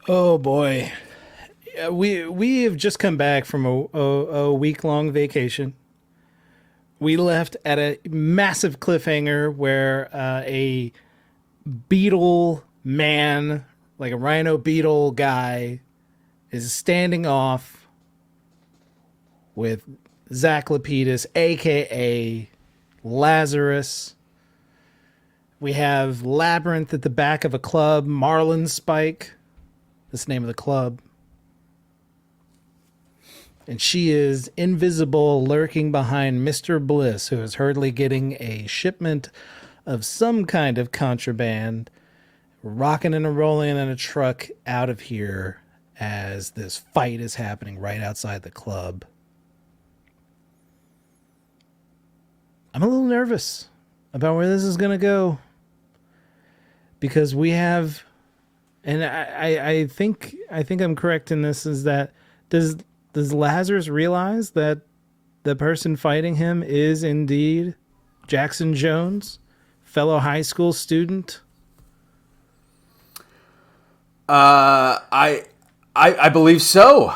Oh boy, we have just come back from a week long vacation. We left at a massive cliffhanger where a beetle man, like a rhino beetle guy, is standing off with Zack Lapidus, aka Lazarus. We have Labyrinth at the back of a club, Marlin Spike. That's the name of the club. And she is invisible, lurking behind Mr. Bliss, who is hurriedly getting a shipment of some kind of contraband, rocking and rolling in a truck out of here as this fight is happening right outside the club. I'm a little nervous about where this is going to go because we have, and I think I'm correct in this, is that does Lazarus realize that the person fighting him is indeed Jackson Jones, fellow high school student? I believe so.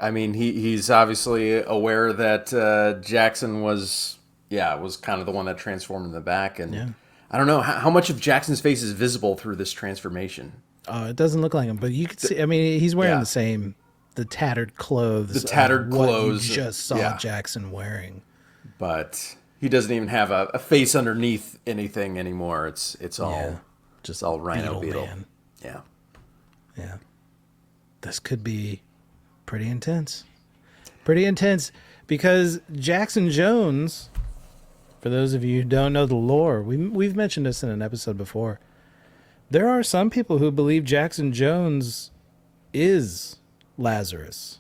I mean he's obviously aware that Jackson was kind of the one that transformed in the back, and Yeah. I don't know how much of Jackson's face is visible through this transformation. It doesn't look like him, but you could see. I mean, he's wearing Yeah, the tattered the clothes of tattered what you clothes. just saw Yeah, Jackson wearing. but he doesn't even have a face underneath anything anymore. It's Yeah, all just it's all Rhino beetle Beetle. man. Yeah. Yeah, this could be pretty intense. Pretty intense because Jackson Jones. For those of you who don't know the lore, we've mentioned this in an episode before. There are some people who believe Jackson Jones is Lazarus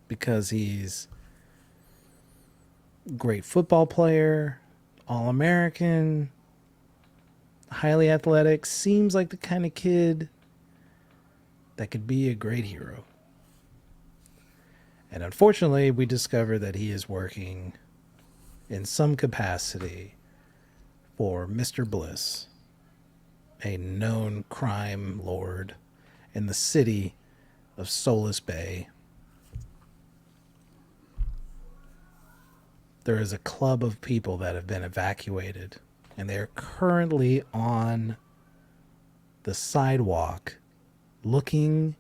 because he's a great football player, all American, highly athletic, seems like the kind of kid that could be a great hero. And unfortunately, we discover that he is working in some capacity for Mr. Bliss, a known crime lord in the city of Solace Bay. There is a club of people that have been evacuated, and they are currently on the sidewalk looking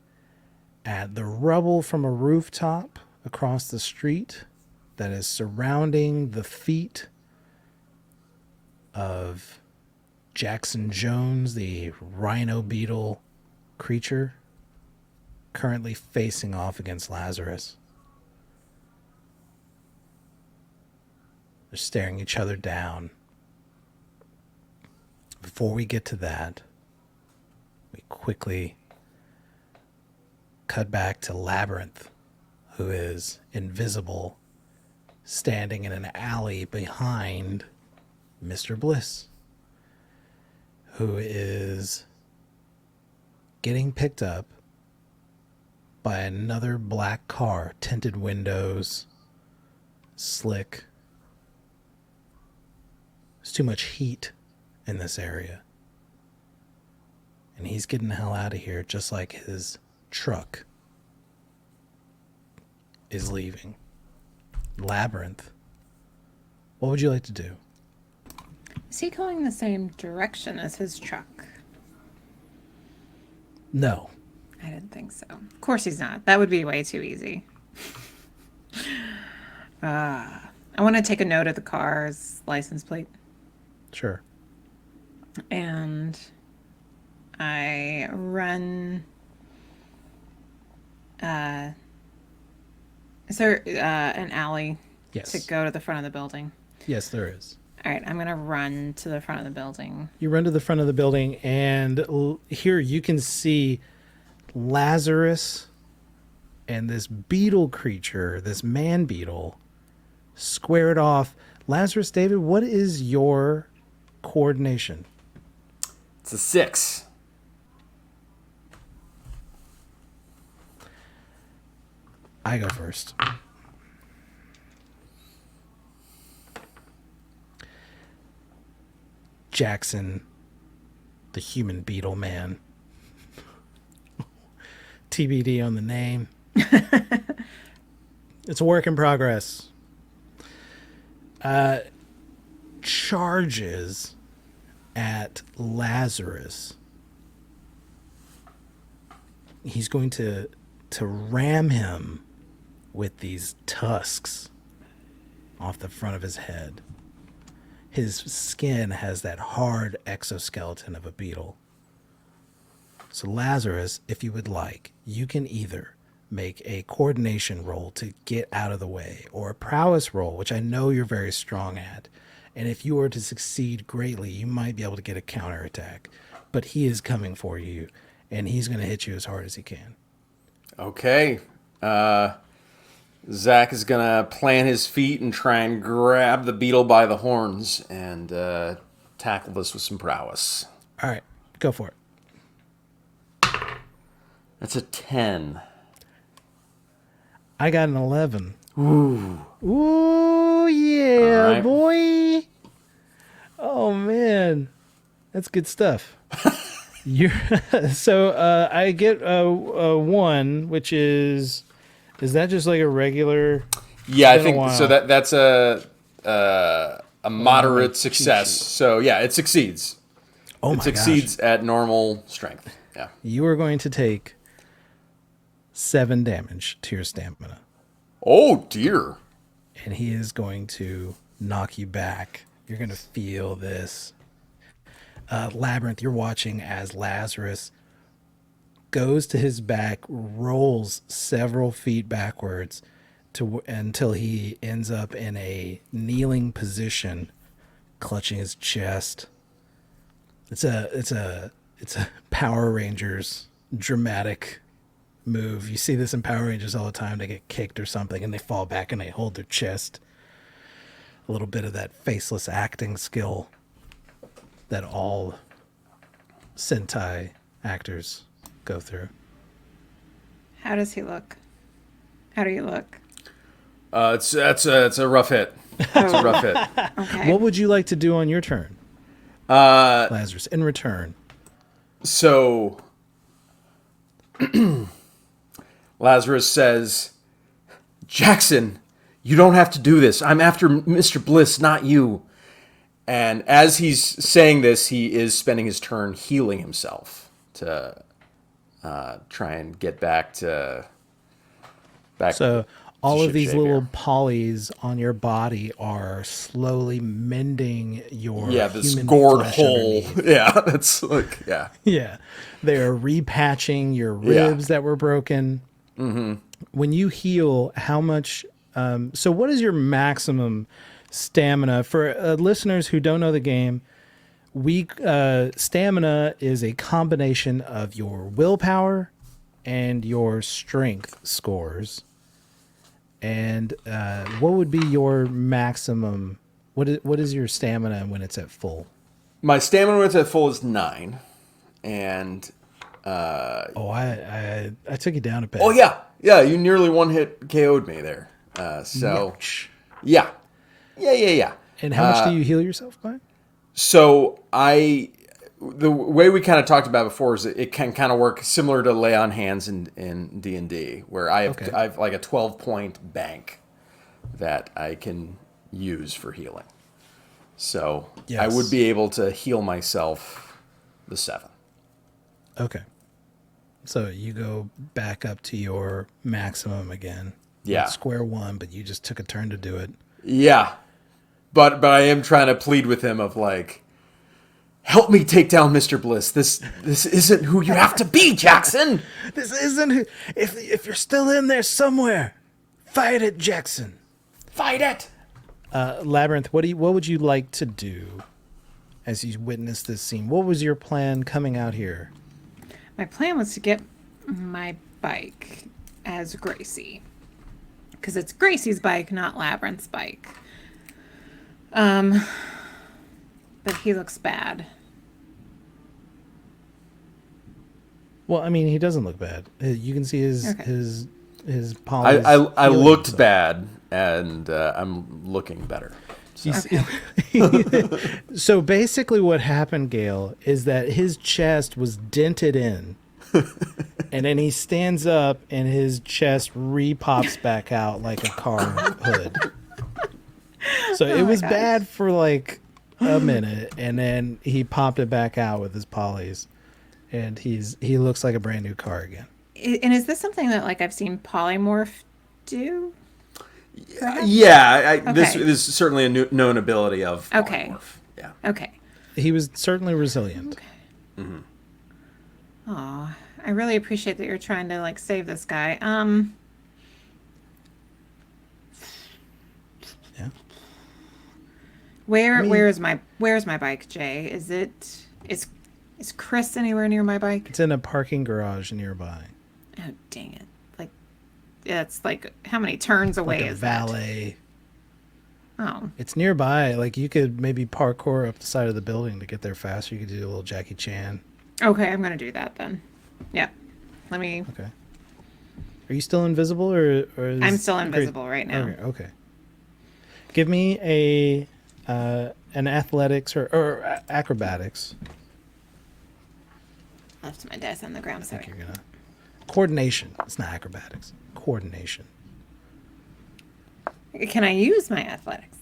at the rubble from a rooftop across the street that is surrounding the feet of Jackson Jones, the rhino beetle creature, currently facing off against Lazarus. They're staring each other down. Before we get to that, we quickly cut back to Labyrinth, who is invisible, standing in an alley behind Mr. Bliss, who is getting picked up by another black car, tinted windows, slick. There's too much heat in this area. And he's getting the hell out of here just like his truck is leaving. Labyrinth, what would you like to do? Is he going the same direction as his truck? No. I didn't think so. Of course he's not. That would be way too easy. I want to take a note of the car's license plate. Sure. And I run. Is there an alley Yes. to go to the front of the building? Yes, there is. All right, I'm going to run to the front of the building. You run to the front of the building, and here you can see Lazarus and this beetle creature, this man beetle, squared off. Lazarus, David, what is your coordination? It's a 6. I go first. Jackson, the human beetle man, TBD on the name. It's a work in progress. Charges at Lazarus. He's going to ram him with these tusks off the front of his head. His skin has that hard exoskeleton of a beetle. So Lazarus, if you would like, you can either make a coordination roll to get out of the way, or a prowess roll, which I know you're very strong at. And if you were to succeed greatly, you might be able to get a counterattack. But he is coming for you, and he's going to hit you as hard as he can. Okay. Zack is going to plant his feet and try and grab the beetle by the horns and tackle this with some prowess. All right, go for it. That's a 10. I got an 11. Ooh, yeah, right. boy. Oh, man. That's good stuff. So I get a 1, which is that just like a regular? Yeah, I think so. That's a moderate success. Sheet. So yeah, it succeeds. Oh, it succeeds at normal strength. Yeah. You are going to take 7 damage to your stamina. Oh dear. And he is going to knock you back. You're going to feel this. Labyrinth, you're watching as Lazarus goes to his back, rolls several feet backwards until he ends up in a kneeling position, clutching his chest. It's a Power Rangers dramatic move. You see this in Power Rangers all the time. They get kicked or something and they fall back and they hold their chest. A little bit of that faceless acting skill that all Sentai actors go through. How does he look? How do you look? It's a rough hit. It's a rough hit. Okay. What would you like to do on your turn, Lazarus, in return? So Lazarus says, Jackson, you don't have to do this. I'm after Mr. Bliss, not you. And as he's saying this, he is spending his turn healing himself to try and get back. So all of these shipshape little here. polys on your body are slowly mending your this human gored flesh hole. underneath. Yeah, that's like Yeah, they're repatching your ribs that were broken. Mm-hmm. When you heal, how much? So what is your maximum stamina for listeners who don't know the game? Stamina is a combination of your willpower and your strength scores. And what would be your maximum? What is your stamina when it's at full? My stamina when it's at full is 9, and I took you down a bit. oh yeah, you nearly one hit KO'd me there. So Ouch. yeah. And how much do you heal yourself by? So the way we kind of talked about before is it can kind of work similar to lay on hands in D&D, where I've like a 12-point bank that I can use for healing. So Yes. I would be able to heal myself the 7. Okay. So you go back up to your maximum again. Yeah. Square one, but you just took a turn to do it. Yeah. But I am trying to plead with him of like, help me take down Mr. Bliss. This isn't who you have to be, Jackson. This isn't who, if you're still in there somewhere, fight it, Jackson. Fight it. Labyrinth, what would you like to do as you witness this scene? What was your plan coming out here? My plan was to get my bike as Gracie. Because it's Gracie's bike, not Labyrinth's bike. But he looks bad. Well, I mean, he doesn't look bad. You can see his I polys healing looked himself. bad, and I'm looking better. So. So basically what happened, Gail, is that his chest was dented in And then he stands up and his chest re-pops back out like a car hood. So it was bad for like a minute, and then he popped it back out with his polys, and he looks like a brand new car again. And is this something that like I've seen polymorph do? Perhaps? Yeah, Okay. this is certainly a known ability of Okay. polymorph. Yeah. Okay. He was certainly resilient. Okay. Aw, I really appreciate that you're trying to like save this guy. Yeah. Where's my bike, Jay? Is Chris anywhere near my bike? It's in a parking garage nearby. Oh, dang it. Like it's like how many turns away Like a is valet. that? Oh. It's nearby. Like you could maybe parkour up the side of the building to get there faster. You could do a little Jackie Chan. Okay, I'm gonna do that then. Yeah. Let me Okay. Are you still invisible or is I'm still invisible right now. Okay. Give me an athletics or acrobatics. Left my dice on the ground, I think sorry. you're gonna coordination. It's not acrobatics. Coordination. Can I use my athletics?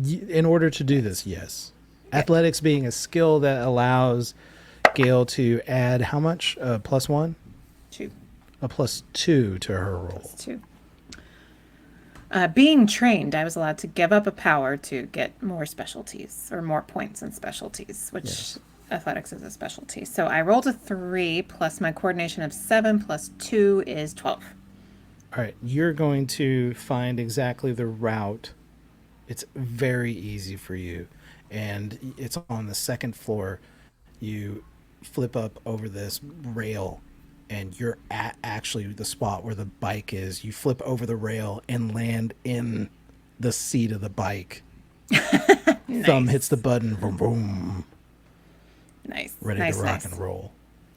In order to do this, yes. Athletics being a skill that allows Gail to add how much? +1? 2. A +2 to her roll. 2. Being trained, I was allowed to give up a power to get more specialties or more points in specialties, which Yes. athletics is a specialty. So I rolled a 3 plus my coordination of 7 plus 2 is 12. All right, you're going to find exactly the route. It's very easy for you, and it's on the second floor. You flip up over this rail, and you're at actually the spot where the bike is. You flip over the rail and land in the seat of the bike. Thumb hits the button, boom, boom, Nice. ready nice, to rock nice. and roll.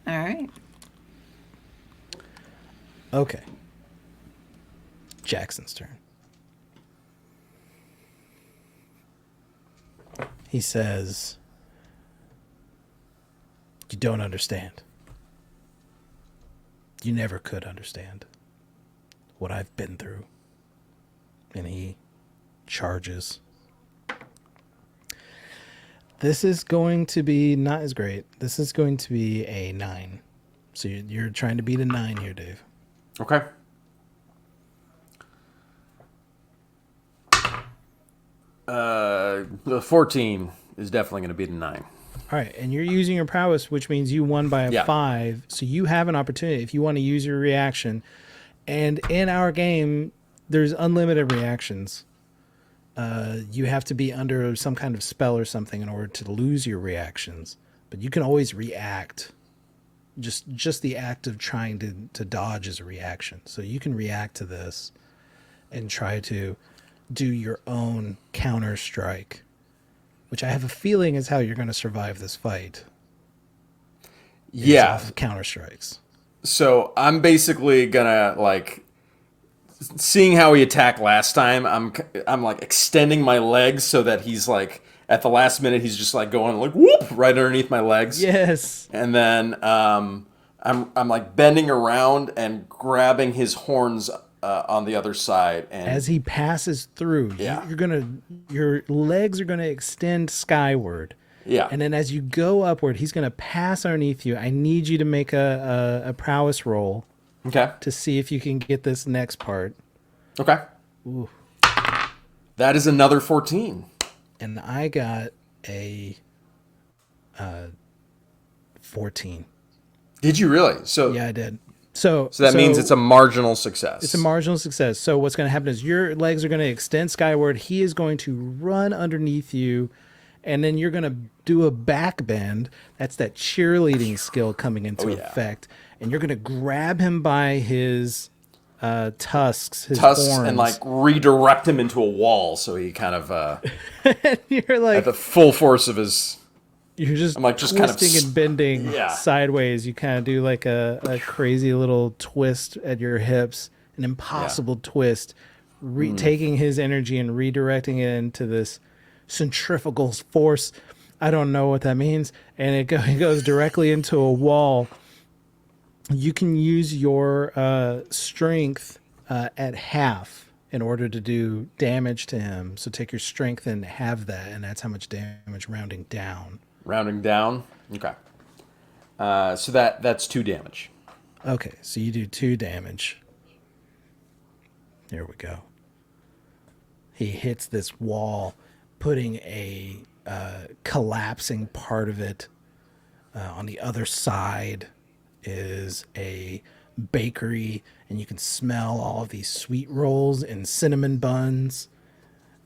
All right. Okay. Jackson's turn. He says, "You don't understand. You never could understand what I've been through." And he charges. This is going to be not as great. This is going to be a 9. So you're trying to beat a 9 here, Dave. Okay. The 14 is definitely going to be the 9. All right, and you're using your prowess, which means you won by a Yeah. 5. So you have an opportunity if you want to use your reaction. And in our game, there's unlimited reactions. You have to be under some kind of spell or something in order to lose your reactions. But you can always react. Just the act of trying to dodge is a reaction. So you can react to this and try to do your own counter strike, which I have a feeling is how you're going to survive this fight. Yeah. Counter strikes. So I'm basically gonna like, seeing how he attacked last time. I'm like extending my legs so that he's like at the last minute he's just like going like whoop right underneath my legs. Yes. And then I'm like bending around and grabbing his horns on the other side. And As he passes through, Yeah. your legs are gonna extend skyward. yeah, And then as you go upward, he's gonna pass underneath you. I need you to make a prowess roll okay, to see if you can get this next part. okay. Ooh. That is another 14. And I got a 14. Did you really? So Yeah, I did. So that means it's a marginal success. It's a marginal success. So what's going to happen is your legs are going to extend skyward. He is going to run underneath you, and then you're going to do a back bend. That's that cheerleading skill coming into yeah. effect. And you're going to grab him by his tusks, his tusks, horns. and like redirect him into a wall, so he kind of you're like at the full force of his. you're just, I'm like just kind of twisting and bending Yeah. sideways. You kind of do like a crazy little twist at your hips, an impossible twist, taking his energy and redirecting it into this centrifugal force. I don't know what that means. And it goes directly into a wall. You can use your strength at half in order to do damage to him. So take your strength and have that, and that's how much damage rounding down. Rounding down? Okay. So that's 2 damage. Okay, so you do 2 damage. There we go. He hits this wall, putting a collapsing part of it. On the other side is a bakery, and you can smell all of these sweet rolls and cinnamon buns.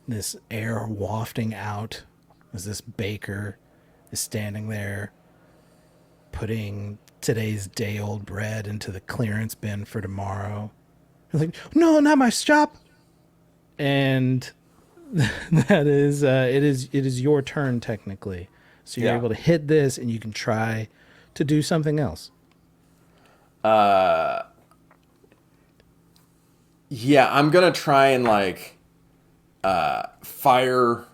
This air wafting out as this baker is standing there putting today's day-old bread into the clearance bin for tomorrow. He's like, no, not my shop. And that is it is your turn technically. So you're able to hit this, and you can try to do something else. Yeah, I'm gonna try and like fire.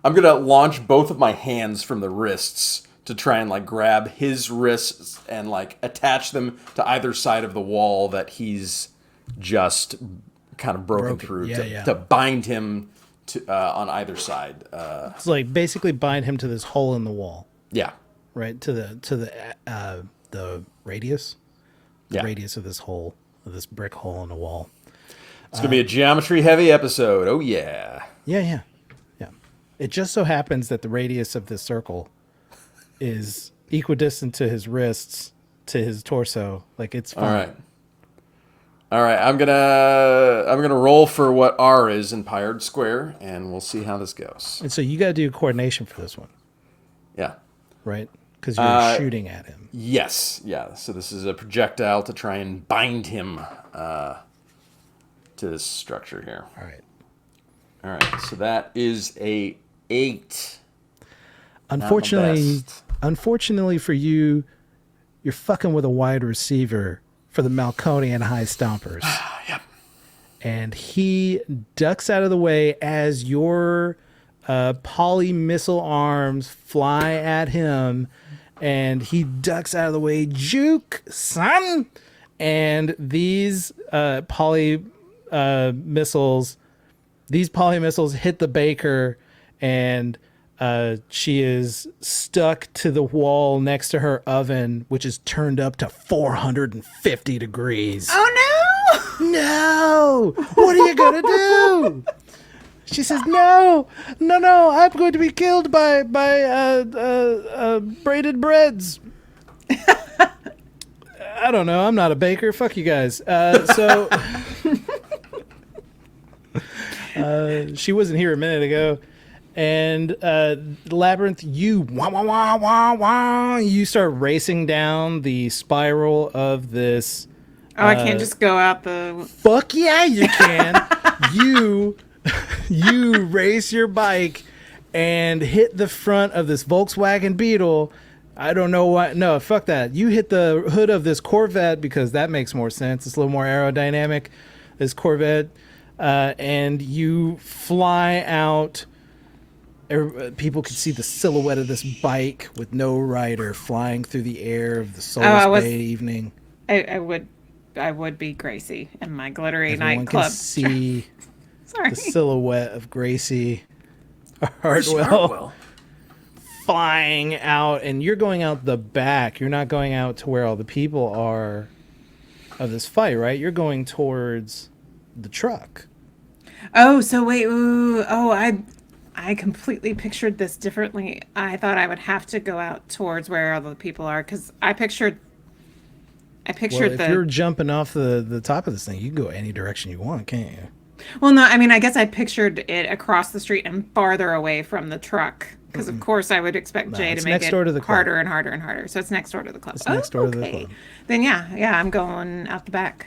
I'm gonna launch both of my hands from the wrists to try and like grab his wrists and like attach them to either side of the wall that he's just kind of broken through to bind him to on either side. It's like basically bind him to this hole in the wall. Yeah. Right to the radius. The radius of this hole, of this brick hole in the wall. It's gonna be a geometry heavy episode. Oh yeah. Yeah. It just so happens that the radius of this circle is equidistant to his wrists, to his torso. Like it's fine. All right. I'm gonna roll for what R is in Pyred Square, and we'll see how this goes. And so you got to do coordination for this one. Yeah. Right? Because you're shooting at him. Yes. Yeah. So this is a projectile to try and bind him to this structure here. All right. So that is a 8. Unfortunately for you, you're fucking with a wide receiver for the Malconian High Stompers. Yep. And he ducks out of the way as your poly missile arms fly at him, and he ducks out of the way. Juke, son! And these poly missiles hit the baker, and she is stuck to the wall next to her oven, which is turned up to 450 degrees. Oh no! No! What are you gonna do? She says, no, I'm going to be killed by braided breads. I don't know. I'm not a baker. Fuck you guys. She wasn't here a minute ago. And Labyrinth, you start racing down the spiral of this. Oh, I can't just go out the... Fuck yeah, you can. You race your bike and hit the front of this Volkswagen Beetle. I don't know why. No, fuck that. You hit the hood of this Corvette because that makes more sense. It's a little more aerodynamic, this Corvette. And you fly out. People can see the silhouette of this bike with no rider flying through the air of the Solar Bay evening. I would be Gracie in my glittery Everyone nightclub. Can see Sorry. the silhouette of Gracie Hartwell flying out, and you're going out the back. You're not going out to where all the people are of this fight, right? You're going towards the truck. Oh, so wait. Ooh, oh, I completely pictured this differently. I thought I would have to go out towards where all the people are because I pictured If you're jumping off the top of this thing, you can go any direction you want, can't you? Well, no, I mean, I guess I pictured it across the street and farther away from the truck. Because, of course, I would expect Jae to make it harder and harder and harder. So it's next door to the club. It's next door to the club. Then, yeah, I'm going out the back.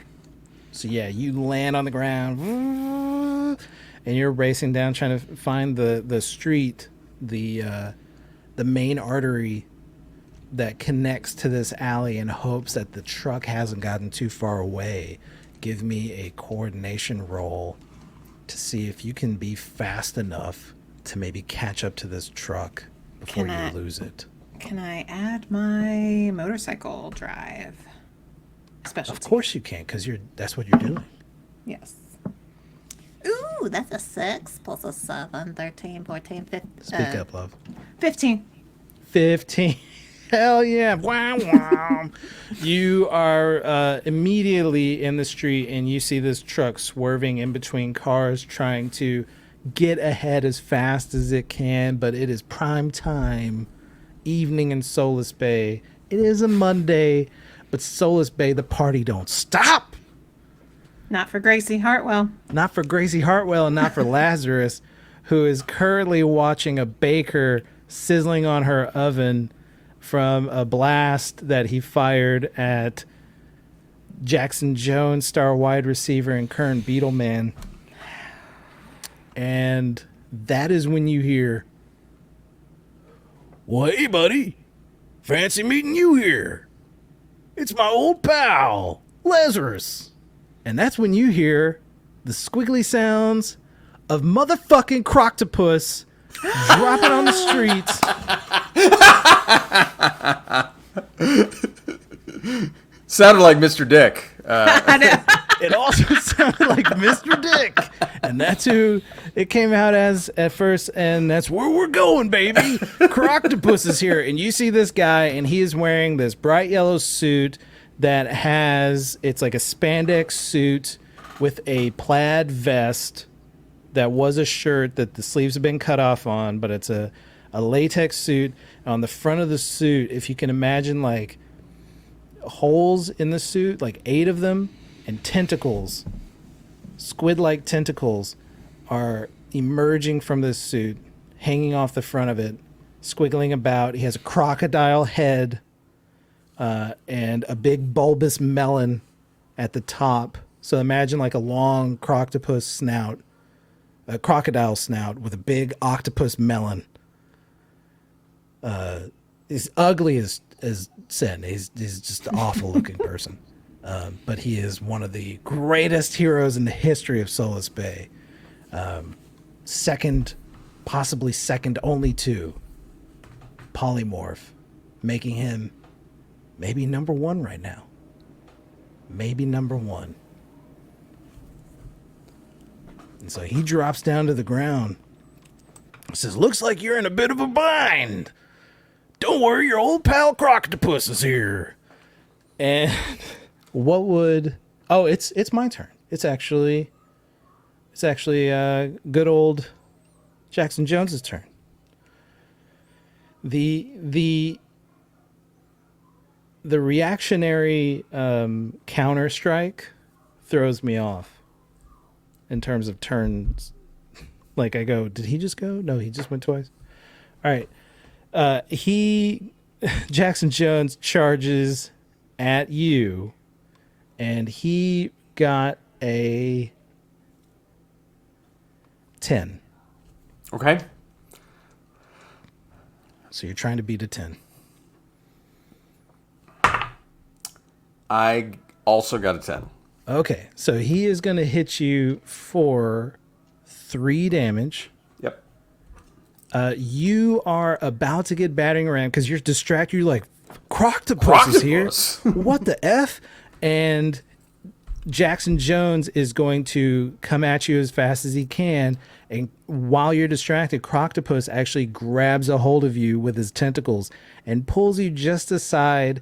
So, yeah, you land on the ground, and you're racing down trying to find the street, the main artery that connects to this alley in hopes that the truck hasn't gotten too far away. Give me a coordination roll to see if you can be fast enough to maybe catch up to this truck before you lose it. Can I add my motorcycle drive specialty? Of course you can, because that's what you're doing. Yes. Ooh, that's a 6 plus a 7, 13, 14, 15. Speak up, love. 15. 15. Hell yeah. Wow, wow. You are immediately in the street and you see this truck swerving in between cars trying to get ahead as fast as it can, but it is prime time, evening in Solace Bay. It is a Monday, but Solace Bay, the party don't stop. Not for Gracie Hartwell. Not for Gracie Hartwell and not for Lazarus, who is currently watching a baker sizzling on her oven from a blast that he fired at Jackson Jones, star wide receiver and current Beetleman. And that is when you hear, "Well, hey, buddy. Fancy meeting you here. It's my old pal, Lazarus." And that's when you hear the squiggly sounds of motherfucking Croctopus dropping on the streets. Sounded like Mr. Dick. It also sounded like Mr. Dick. And that's who it came out as at first. And that's where we're going, baby. Croctopus is here. And you see this guy, and he is wearing this bright yellow suit that it's like a spandex suit with a plaid vest that was a shirt that the sleeves have been cut off on, but it's a latex suit. On the front of the suit, if you can imagine, like holes in the suit, like 8 of them, and tentacles, squid-like tentacles, are emerging from this suit, hanging off the front of it, squiggling about. He has a crocodile head and a big bulbous melon at the top. So imagine like a long croctopus snout, a crocodile snout with a big octopus melon. He's ugly as sin. He's just an awful looking person. But he is one of the greatest heroes in the history of Solace Bay. Possibly second only to Polymorph, making him maybe number 1 right now. Maybe number 1. And so he drops down to the ground. Says, "Looks like you're in a bit of a bind. Don't worry, your old pal Croctopus is here." And what would... Oh, it's my turn. It's actually good old Jackson Jones's turn. The reactionary counter strike throws me off in terms of turns. Like I go, did he just go? No, he just went twice. All right. Jackson Jones charges at you, and he got a 10. Okay. So you're trying to beat a 10. I also got a 10. Okay, so he is going to hit you for 3 damage. Yep. You are about to get battering around because you're distracted. You're like, Croctopus is here. What the F? And Jackson Jones is going to come at you as fast as he can. And while you're distracted, Croctopus actually grabs a hold of you with his tentacles and pulls you just aside.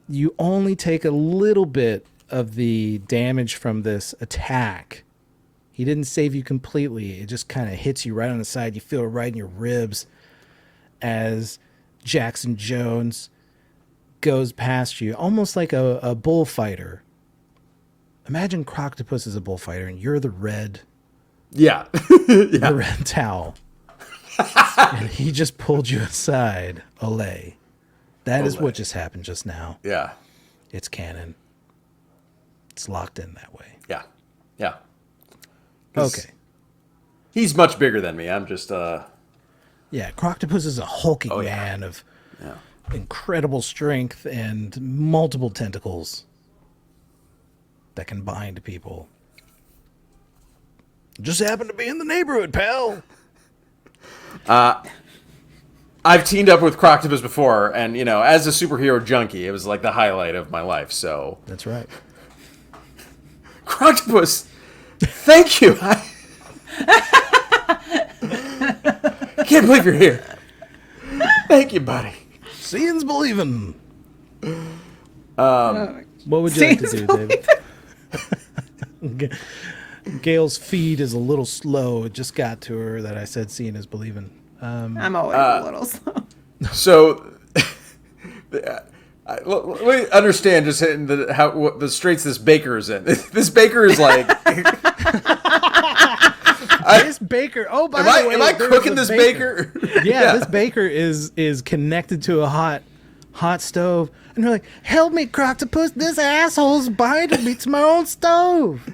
You only take a little bit of the damage from this attack. He didn't save you completely. It just kind of hits you right on the side. You feel it right in your ribs as Jackson Jones goes past you, almost like a bullfighter. Imagine Croctopus is a bullfighter, and you're the red, Yeah. the red towel, and he just pulled you aside. Olay. That is what just happened just now. Yeah. It's canon. It's locked in that way. Yeah. Yeah. 'Cause Okay. He's much bigger than me. I'm just Yeah, Croctopus is a hulking yeah. man of incredible strength and multiple tentacles that can bind people. Just happened to be in the neighborhood, pal. I've teamed up with Croctopus before, and as a superhero junkie, it was like the highlight of my life. So That's right. Croctopus, thank you. I can't believe you're here. Thank you, buddy. Seeing's believing. Oh, What would you like to Seeing's do, David? Gail's feed is a little slow. It just got to her that I said seeing is believing. I'm always a little slow. So, let me understand just what the straits this baker is in. This baker is like. This baker. Oh, by Am the I, way, am I there's cooking a this baker? Yeah, this baker is connected to a hot stove, and they're like, "Help me, Croctopus! This asshole's binding me to my own stove."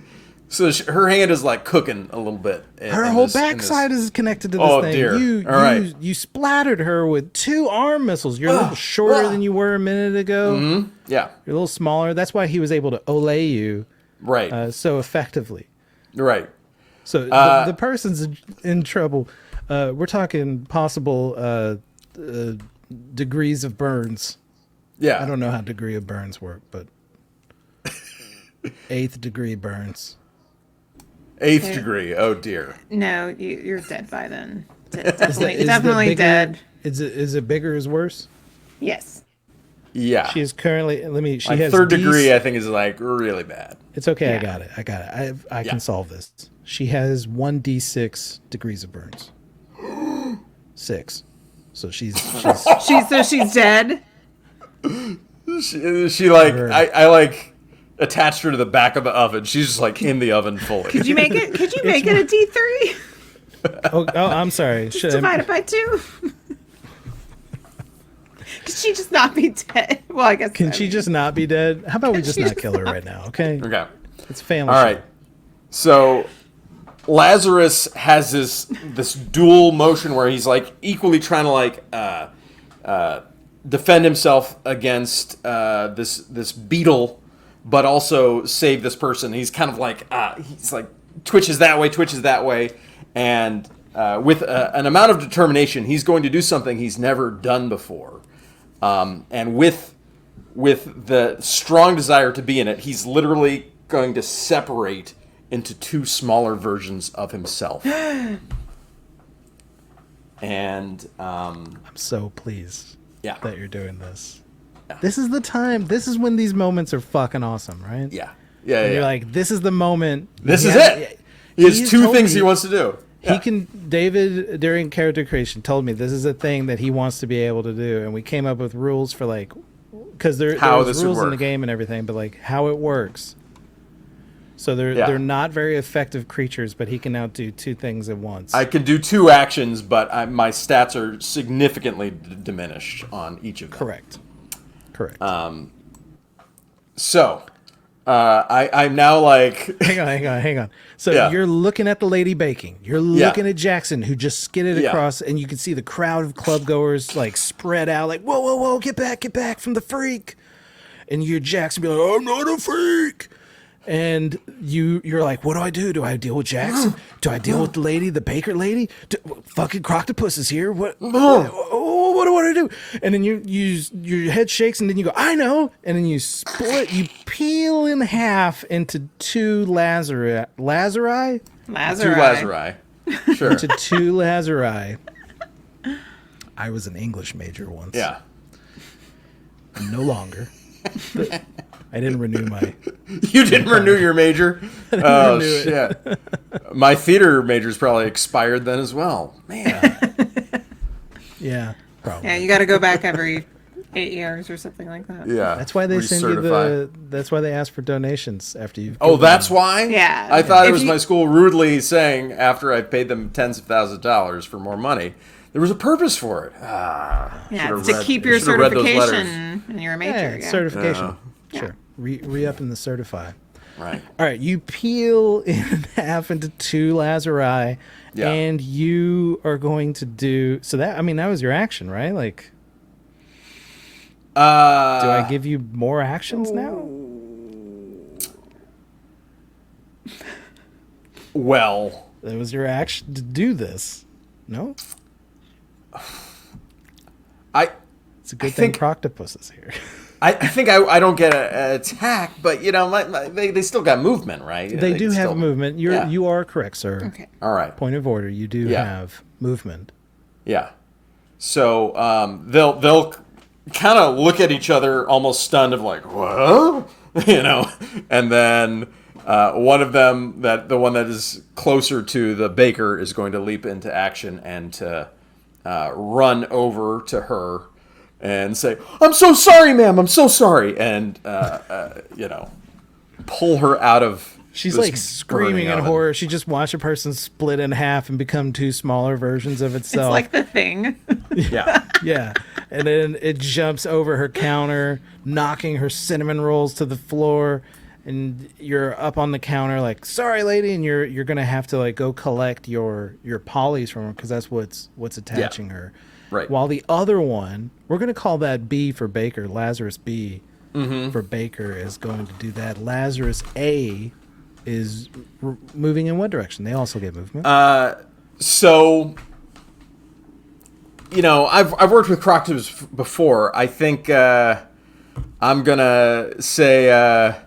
So her hand is like cooking a little bit. Her whole backside is connected to this Oh, thing. dear. You, All right. you splattered her with 2 arm missiles. You're a little shorter than you were a minute ago. Mm-hmm. Yeah. You're a little smaller. That's why he was able to olay you Right. so effectively. Right. So the person's in trouble. We're talking possible degrees of burns. Yeah. I don't know how degree of burns work, but 8th degree burns. 8th degree. Oh dear. No, you're dead by then. Is Definitely bigger, dead. Is it bigger is worse? Yes. Yeah. She is currently. She like has 3rd D's. degree. I think is like really bad. It's okay. Yeah. I got it. I can solve this. She has 1d6 degrees of burns. 6. So she's She's dead. She like I like attached her to the back of the oven. She's just like in the oven fully. Could you make it? Could you make it a D3? oh, I'm sorry. Just divide it by 2. Could she just not be dead? Well, I guess. Can she just not be dead? How about we just not kill her right now? Okay. Okay. It's family. All right. So Lazarus has this dual motion where he's like equally trying to like defend himself against this beetle, but also save this person. He's kind of like he's like twitches that way, and with an amount of determination, he's going to do something he's never done before, and with the strong desire to be in it, he's literally going to separate into 2 smaller versions of himself. And I'm so pleased that you're doing this. Yeah. This is the time. This is when these moments are fucking awesome, right? Yeah. And you're like, this is the moment. This is it. He has 2 things he wants to do. He can. David, during character creation, told me this is a thing that he wants to be able to do, and we came up with rules for like, because there's rules in the game and everything, but like how it works. So they're not very effective creatures, but he can now do 2 things at once. I can do 2 actions, but my stats are significantly diminished on each of them. Correct. So, I'm now like... Hang on. So you're looking at the lady baking. You're looking at Jackson, who just skidded across, and you can see the crowd of club goers like spread out, like, whoa, get back from the freak. And you're Jackson be like, I'm not a freak. And you're like, what do I do? Do I deal with Jackson? Do I deal with the lady, the baker lady? Fucking Croctopus is here. What do I do? And then your head shakes, and then you go, I know. And then you split, you peel in half into 2 Lazari. 2 Lazari. Sure. Into 2 Lazari. I was an English major once. Yeah. No longer. I didn't renew my... You didn't renew your major? Oh, shit. My theater major's probably expired then as well. Man. Yeah, probably. Yeah, you got to go back every 8 years or something like that. Yeah. That's why they send you that's why they ask for donations after you've... Oh, that's why? Yeah. I thought it was my school rudely saying, after I paid them tens of thousands of dollars for more money, there was a purpose for it. Yeah, it's to keep your certification and you're a major. Yeah, certification. Sure. Re-up in the certify. Right. All right, you peel in half into 2 Lazari, and you are going to do... So that was your action, right? Like... do I give you more actions now? Well... That was your action to do this. No? I It's a good I thing think- Proctopus is here. I think I don't get an attack, but they still got movement, right? They do still, have movement. You are correct, sir. Okay. All right. Point of order. You do Yeah. have movement. Yeah. So they'll kind of look at each other, almost stunned, of like, what? And then one of them, the one that is closer to the baker, is going to leap into action and to run over to her and say, "I'm so sorry, ma'am. I'm so sorry," and pull her out of. She's this like screaming burning in oven. horror. She just watched a person split in half and become two smaller versions of It's itself. like the thing. Yeah. Yeah. And then it jumps over her counter, knocking her cinnamon rolls to the floor. And you're up on the counter like, sorry, lady. And you're going to have to like go collect your polys from her because that's what's attaching her. Right. While the other one, we're going to call that B for Baker, Lazarus B for Baker is going to do that. Lazarus A is moving in what direction? They also get movement. So, I've worked with Croctopus before. I think I'm gonna say a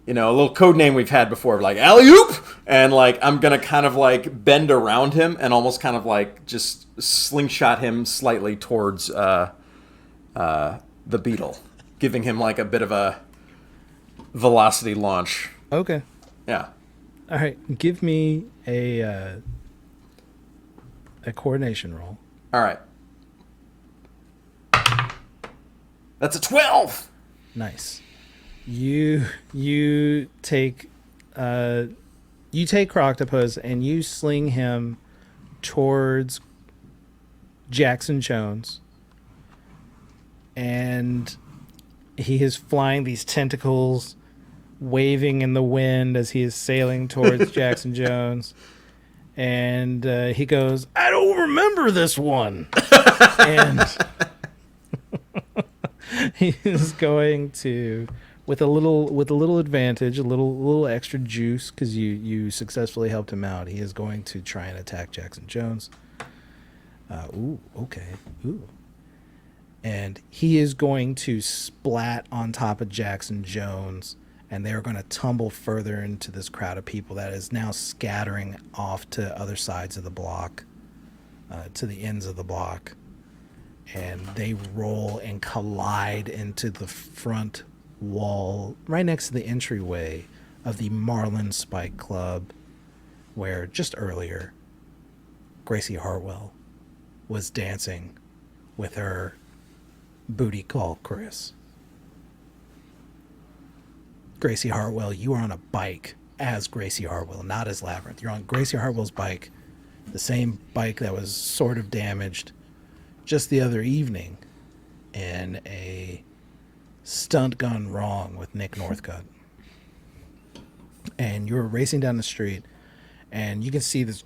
little code name we've had before, like alley oop, and like I'm gonna kind of like bend around him and almost kind of like just slingshot him slightly towards the beetle, giving him like a bit of a velocity launch. Okay. Yeah. All right. Give me a coordination roll. All right. That's a 12. Nice. You take Croctopus and you sling him towards Jackson Jones, and he is flying these tentacles, waving in the wind as he is sailing towards Jackson Jones. And he goes, I don't remember this one. And he is going to, with a little advantage, a little extra juice, because you successfully helped him out. He is going to try and attack Jackson Jones. Okay. And he is going to splat on top of Jackson Jones, and they're going to tumble further into this crowd of people that is now scattering off to other sides of the block, to the ends of the block. And they roll and collide into the front wall right next to the entryway of the Marlin Spike Club, where just earlier Gracie Hartwell was dancing with her booty call Chris. Gracie Hartwell, you are on a bike as Gracie Hartwell, not as Labyrinth. You're on Gracie Hartwell's bike, the same bike that was sort of damaged just the other evening in a stunt gone wrong with Nick Northcutt. And you're racing down the street, and you can see these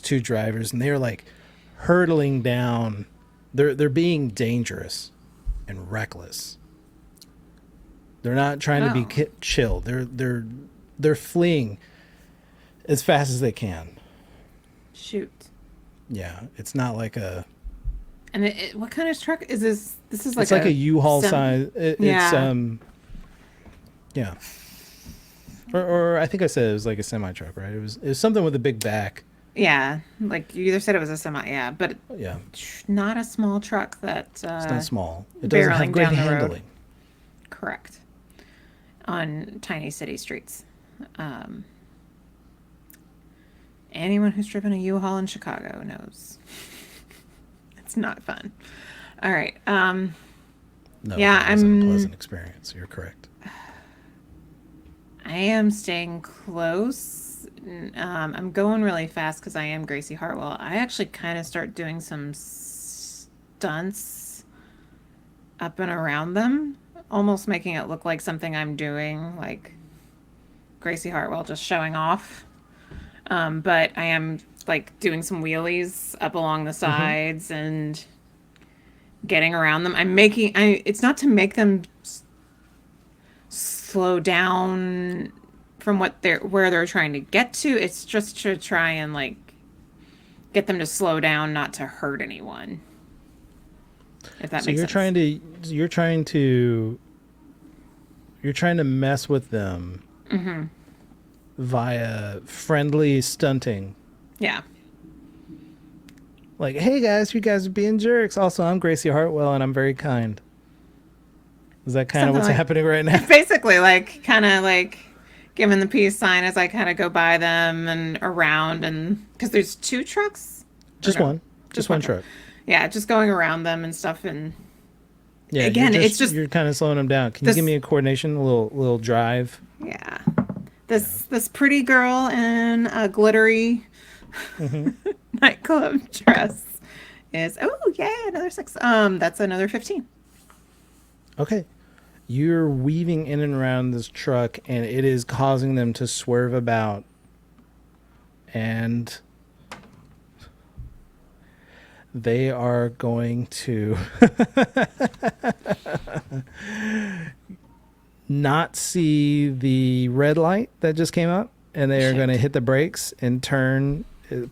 two drivers, and they're like hurtling down. They're being dangerous and reckless. They're not trying to be chill. They're fleeing as fast as they can. Shoot. Yeah, it's not like a. And what kind of truck is this? This is like It's like a U-Haul size. Yeah. Yeah. Or I think I said it was like a semi truck, right? It was something with a big back. Yeah, like you either said it was a semi, yeah, but Yeah, not a small truck that. it's not small. It doesn't have barreling great down the road. handling. Correct. On tiny city streets. Anyone who's driven a U-Haul in Chicago knows. It's not fun. All right. No, Yeah, it wasn't I'm- a pleasant experience. You're correct. I am staying close. I'm going really fast because I am Gracie Hartwell. I actually kind of start doing some stunts up and around them, almost making it look like something I'm doing, like Gracie Hartwell just showing off. But I am like doing some wheelies up along the sides and getting around them. It's not to make them slow down from where they're trying to get to. It's just to try and like get them to slow down, not to hurt anyone. If that So makes you're sense. you're trying to mess with them via friendly stunting. Yeah. Like, hey guys, you guys are being jerks. Also, I'm Gracie Hartwell and I'm very kind. Is that kind of Something what's like- happening right now? Basically, like, kind of like giving the peace sign as I kind of go by them and around, and because there's 2 trucks. Just Or no? one. Just one truck. Yeah, just going around them and stuff. And Yeah, Again, you're it's just- you're kind of slowing them down. Can you this- give me a coordination, a little drive? yeah, this pretty girl in a glittery nightclub dress is another 6. That's another 15. Okay. You're weaving in and around this truck, and it is causing them to swerve about. And they are going to not see the red light that just came up, and they are going to hit the brakes and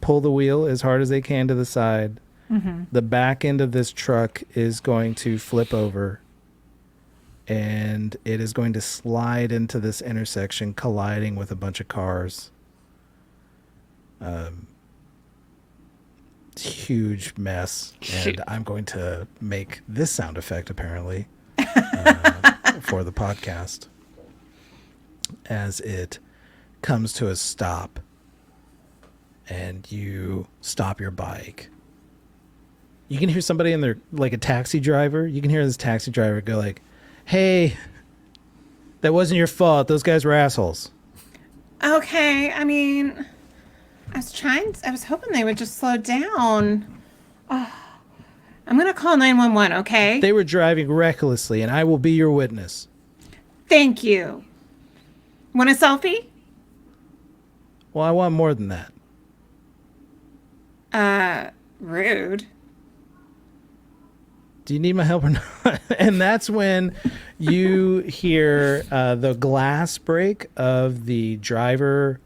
pull the wheel as hard as they can to the side. The back end of this truck is going to flip over, and it is going to slide into this intersection, colliding with a bunch of cars. Huge mess. Shoot. And I'm going to make this sound effect, apparently, for the podcast, as it comes to a stop and you stop your bike. You can hear somebody in there, like a taxi driver. You can hear this taxi driver go like, hey, that wasn't your fault. Those guys were assholes. Okay, I mean, I was hoping they would just slow down. I'm gonna call 911, okay? They were driving recklessly, and I will be your witness. Thank you. Want a selfie? Well, I want more than that. Rude. Do you need my help or not? And that's when you hear the glass break of the driver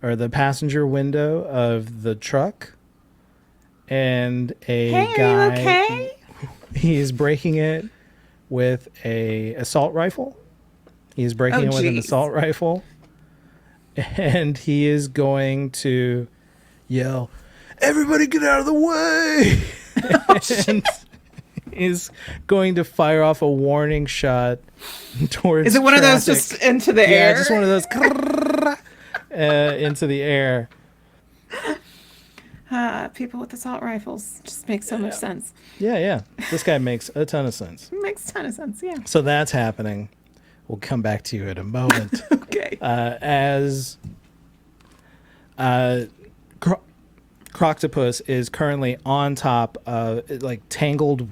or the passenger window of the truck. And a Hey, guy, are you okay? he is breaking it with a assault rifle. He's breaking it with an geez. assault rifle. And he is going to yell, everybody get out of the way! And is going to fire off a warning shot towards Is it one of those traffic. just into the air? Yeah, just one of those into the air. People with assault rifles just makes so much sense. Yeah. This guy makes a ton of sense. Makes a ton of sense, yeah. So that's happening. We'll come back to you in a moment. Okay. As Croctopus is currently on top of, like, tangled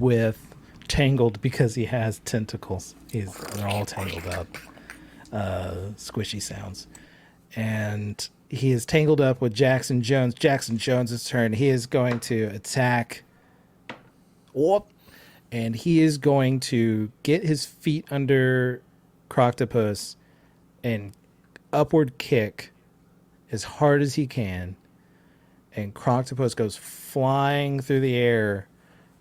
because he has tentacles. They're all tangled up. Squishy sounds. And he is tangled up with Jackson Jones. Jackson Jones' turn. He is going to attack. Whoop. And he is going to get his feet under Croctopus and upward kick as hard as he can. And Croctopus goes flying through the air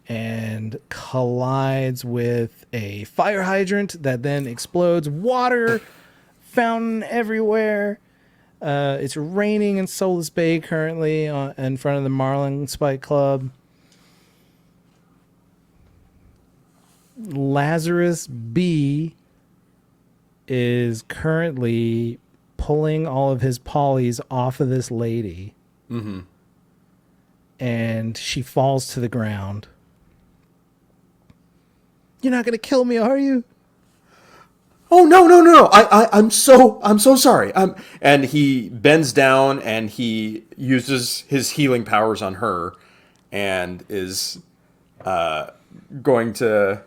and collides with a fire hydrant that then explodes. Water fountain everywhere. It's raining in Solus Bay currently in front of the Marlin Spike Club. Lazarus B is currently pulling all of his polys off of this lady. Mm-hmm. And she falls to the ground. You're not going to kill me, are you? Oh, no. I'm so sorry. And he bends down and he uses his healing powers on her and is going to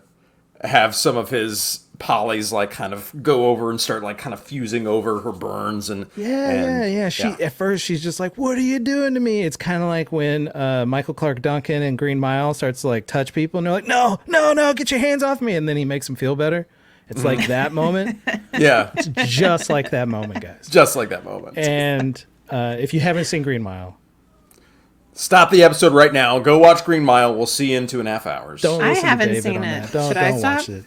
have some of his polys like kind of go over and start like kind of fusing over her burns and Yeah. At first she's just like, "What are you doing to me?" It's kind of like when Michael Clark Duncan in Green Mile starts to like touch people and they're like, "No, get your hands off me," and then he makes them feel better. It's like that moment. yeah, It's just like that moment, guys. just like that moment. And if you haven't seen Green Mile, Stop the episode right now. Go watch Green Mile. We'll see you in 2.5 hours. Don't I listen to haven't David seen on it. that. Don't, Should I don't watch stop? it.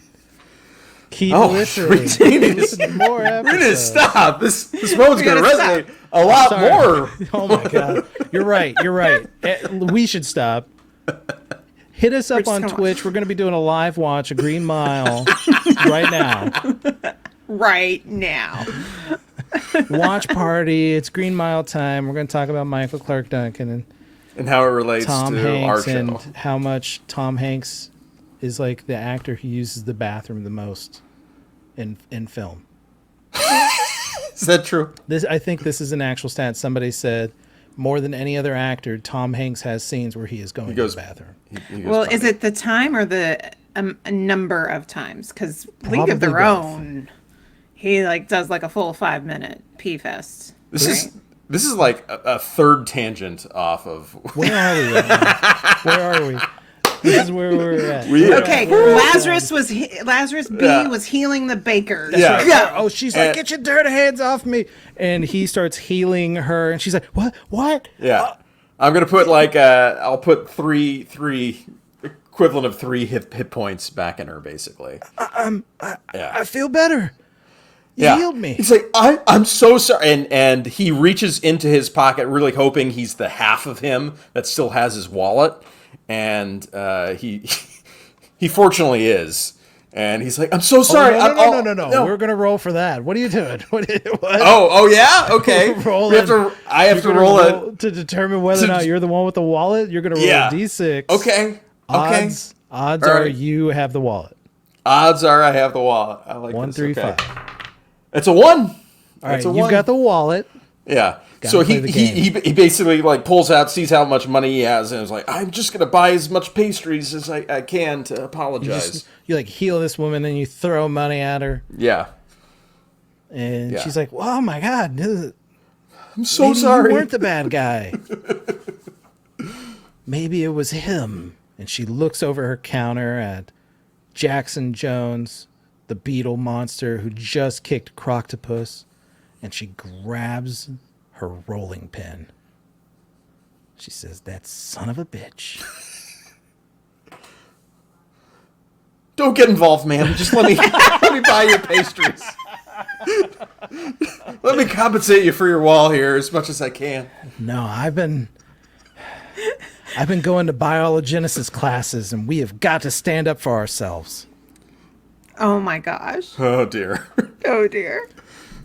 Keep Oh, listening. we need Listen to more We need to episodes. stop. This moment's going to gotta resonate a lot Sorry. more. Oh my god. You're right. We should stop. Hit us up just on gonna Twitch. We're going to be doing a live watch of Green Mile right now. Right now. Watch party. It's Green Mile time. We're going to talk about Michael Clark Duncan And how it relates Tom to our Hanks and show. how much Tom Hanks is like the actor who uses the bathroom the most in film. Is that true? I think this is an actual stat. Somebody said more than any other actor, Tom Hanks has scenes where he is going to goes- the bathroom. He goes Well, potty. is it the time or the a number of times? Because League Probably of Their both. Own, he does a full 5-minute pee fest. This is like a third tangent off of. Where are we right now? Where are we? This is where we're at. Okay, Lazarus B was healing the bakers. Yeah. Yeah. Oh, she's like, And- get your dirty hands off me. And he starts healing her. And she's like, what? Yeah, I'm gonna put I'll put three equivalent of 3 hit points back in her basically. I feel better. You Yeah. healed me. He's like, I'm so sorry, and he reaches into his pocket, really hoping he's the half of him that still has his wallet, and he fortunately is, and he's like, I'm so sorry. No. We're going to roll for that. What are you doing? What? Oh yeah, okay. Roll We have in. I have to You're roll gonna it. to determine whether or not you're the one with the wallet. You're going to roll Yeah. a d6. Okay. Okay. Odds All are right. you have the wallet. Odds are I have the wallet. I like 1, this. 3, Okay. 5. It's a 1. All right, It's a you've 1. got the wallet. Yeah. Gotta So play the he basically pulls out, sees how much money he has, and is like, I'm just gonna buy as much pastries as I can to apologize. You heal this woman and you throw money at her. Yeah. And Yeah. she's like, oh my God. I'm so Maybe sorry. you weren't the bad guy. Maybe it was him. And she looks over her counter at Jackson Jones, the beetle monster who just kicked Croctopus, and she grabs her rolling pin. She says, that son of a bitch. Don't get involved, man. Just let me let me buy your pastries. Let me compensate you for your wall here as much as I can. No, I've been going to biologenesis classes, and we have got to stand up for ourselves. Oh my gosh. Oh dear. Oh dear.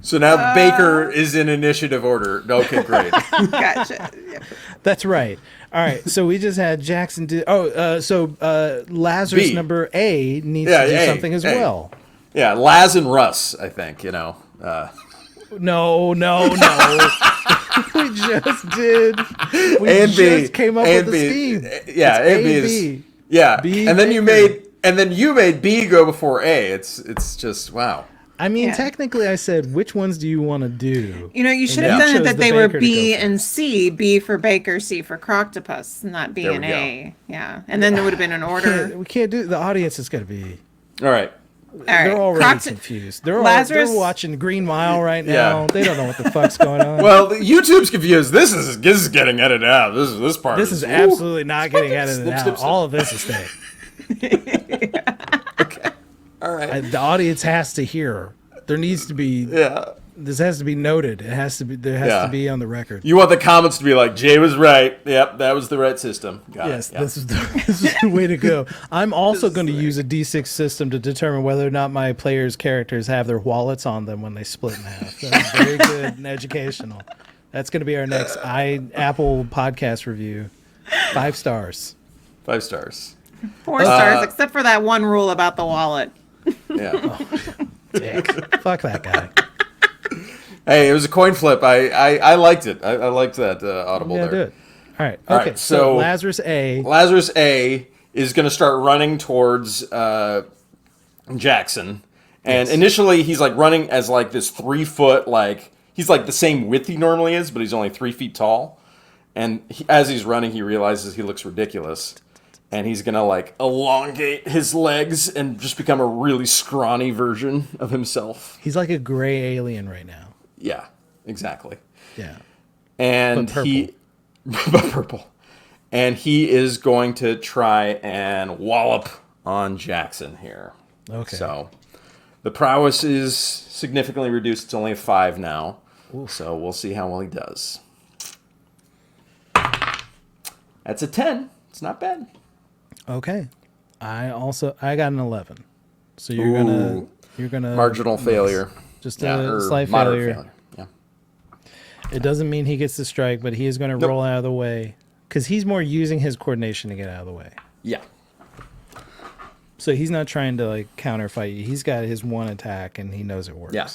So now Baker is in initiative order. Okay, great. Gotcha. Yep. That's right. All right, so we just had Jackson do. Lazarus B. number A needs Yeah, to do A, something as A. well. Yeah, Laz and Russ, I think, No. We just did. We A and B. just came up A with and the B. scheme. Yeah, It's A and B A, is B. yeah. B and then you Baker. made B go before A. It's just wow. I mean, Yeah. technically, I said, which ones do you want to do? You should And have you done it chose that the they were Baker to B go for. and C. B for Baker, C for Croctopus, not B There and we go. A. Yeah, and then there would have been an order. We can't do. The audience is going to be. All right. All They're right, already confused. They're Lazarus- watching Green Mile right Yeah. now. They don't know what the fuck's going on. Well, YouTube's confused. This is getting edited out. This part. This is absolutely not getting edited Snip, out. snip, snip. All of this is staying. All right. The audience has to hear. There needs to be. Yeah. This has to be noted. It has to be. There has Yeah. to be on the record. You want the comments to be like, Jay was right. Yep, that was the right system. Got Yes, it. Yeah. this is the way to go. I'm also going to use a D6 system to determine whether or not my players' characters have their wallets on them when they split in half. That's very good and educational. That's going to be our next Apple podcast review. 5 stars. 5 stars. 4 stars, except for that one rule about the wallet. Yeah. Dick. Fuck that guy. Hey, it was a coin flip. I liked it. I liked that audible Yeah, there. do it. All right. All Okay. right, so so- Lazarus A. Lazarus A is going to start running towards Jackson, and initially he's running as this 3 foot he's the same width he normally is, but he's only 3 feet tall. And as he's running, he realizes he looks ridiculous, and he's gonna elongate his legs and just become a really scrawny version of himself. He's like a gray alien right now. Yeah, exactly. Yeah. And But purple. he, but purple. And he is going to try and wallop on Jackson here. Okay. So the prowess is significantly reduced. It's only a 5 now. Oof. So we'll see how well he does. That's a 10. It's not bad. Okay. I got an 11. So you're gonna Marginal miss. failure. Just Yeah, a or slight moderate failure. Yeah. It doesn't mean he gets the strike, but he is going to roll out of the way because he's more using his coordination to get out of the way. Yeah. So he's not trying to like counterfight you. He's got his one attack and he knows it works. Yeah.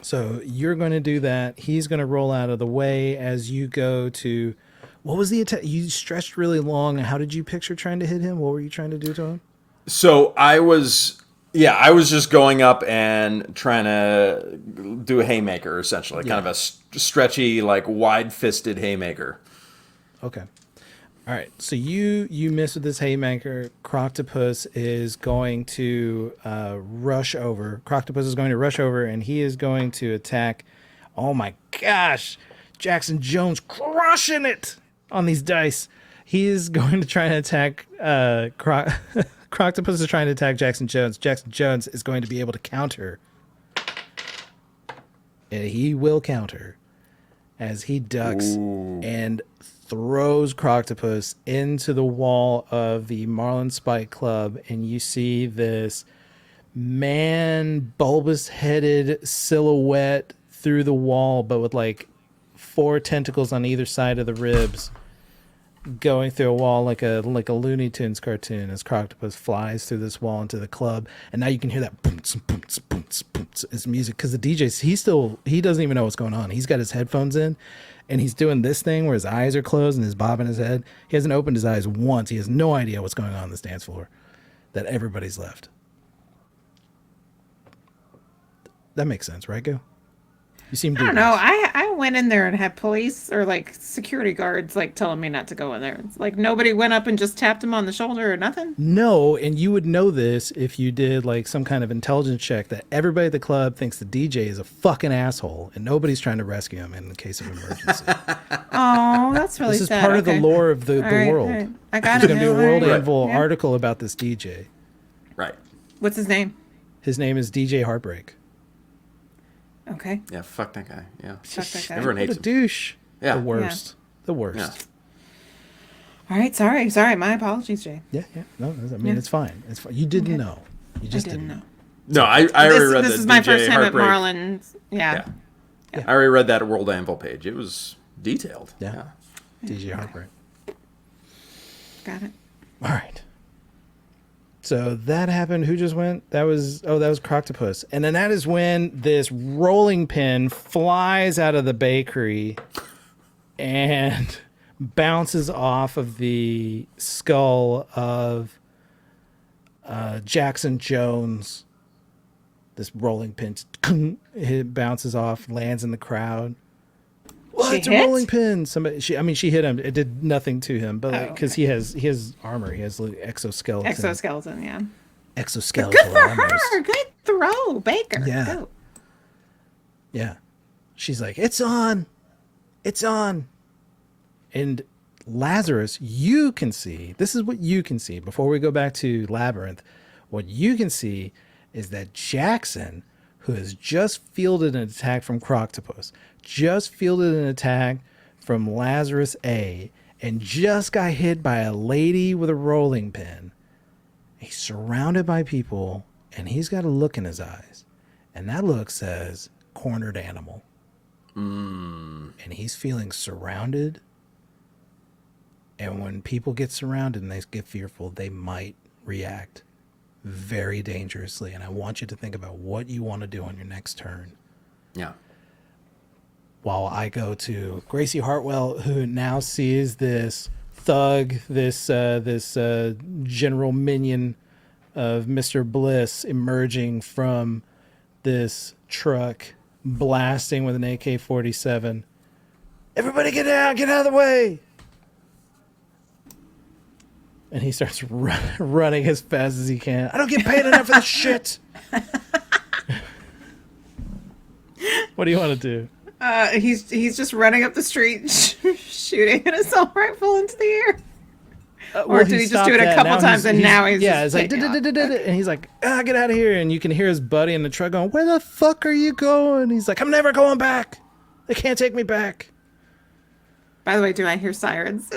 So you're going to do that. He's going to roll out of the way as you go to. What was the attack? You stretched really long. How did you picture trying to hit him? What were you trying to do to him? So I was just going up and trying to do a haymaker, essentially. Kind of a stretchy, like wide-fisted haymaker. Okay. All right. So you miss with this haymaker. Croctopus is going to rush over. Croctopus is going to rush over, and he is going to attack. Oh my gosh. Jackson Jones crushing it on these dice. He is going to try and attack Croctopus is trying to attack Jackson Jones. Jackson Jones is going to be able to counter. And he will counter as he ducks and throws Croctopus into the wall of the Marlin Spike Club. And you see this bulbous-headed silhouette through the wall, but with like 4 tentacles on either side of the ribs, going through a wall like a Looney Tunes cartoon as Croctopus flies through this wall into the club. And now you can hear that boom, boom, boom, boom, it's music because the DJ, he doesn't even know what's going on. He's got his headphones in and he's doing this thing where his eyes are closed and he's bobbing his head. He hasn't opened his eyes once. He has no idea what's going on this dance floor, that everybody's left. That makes sense, right, Gail? You seem I don't know. I went in there and had police or like security guards like telling me not to go in there. It's like nobody went up and just tapped him on the shoulder or nothing. No, and you would know this if you did like some kind of intelligence check that everybody at the club thinks the DJ is a fucking asshole and nobody's trying to rescue him in the case of emergency. Oh, that's really This is sad. part of the lore of the world. All right. I got There's it. going to be a now. World All right. Anvil Yeah. article about this DJ. Right. What's his name? His name is DJ Heartbreak. Okay. Yeah, fuck that guy. Yeah. Fuck that guy. Everyone What hates a him. douche. Yeah. The worst. The worst. Yeah. All right. Sorry. My apologies, Jay. Yeah. No, I mean, it's fine. It's fine. You didn't know. You just I didn't know. No, I already read This that is my DJ first time Heartbreak. at Marlin's. Yeah. I already read that World Anvil page. It was detailed. Yeah. DJ Heartbreak. Got it. All right. So that happened. Who just went? That was Croctopus. And then that is when this rolling pin flies out of the bakery and bounces off of the skull of Jackson Jones. This rolling pin, it bounces off, lands in the crowd. What? It's a hit? rolling pin. She hit him. It did nothing to him, but because he has armor, he has like exoskeleton. Exoskeleton. Yeah. Exoskeletal Good for armor. her. Good throw, Baker. Yeah. Go. Yeah. She's like, it's on. It's on. And Lazarus, you can see, this is what you can see before we go back to Labyrinth. What you can see is that Jackson, who has just fielded an attack from Croctopus, just fielded an attack from Lazarus A, and just got hit by a lady with a rolling pin. He's surrounded by people, and he's got a look in his eyes. And that look says, cornered animal. And he's feeling surrounded. And when people get surrounded and they get fearful, they might react very dangerously. And I want you to think about what you want to do on your next turn. Yeah. While I go to Gracie Hartwell, who now sees this thug, this general minion of Mr. Bliss emerging from this truck, blasting with an AK-47. Everybody get out of the way! And he starts running as fast as he can. I don't get paid enough for this shit! What do you want to do? He's just running up the street, shooting an assault rifle into the air. Or did he just do it a couple times and now he's it's like taking off? and he's like, get out of here, and you can hear his buddy in the truck going, where the fuck are you going? He's like, I'm never going back. They can't take me back. By the way, do I hear sirens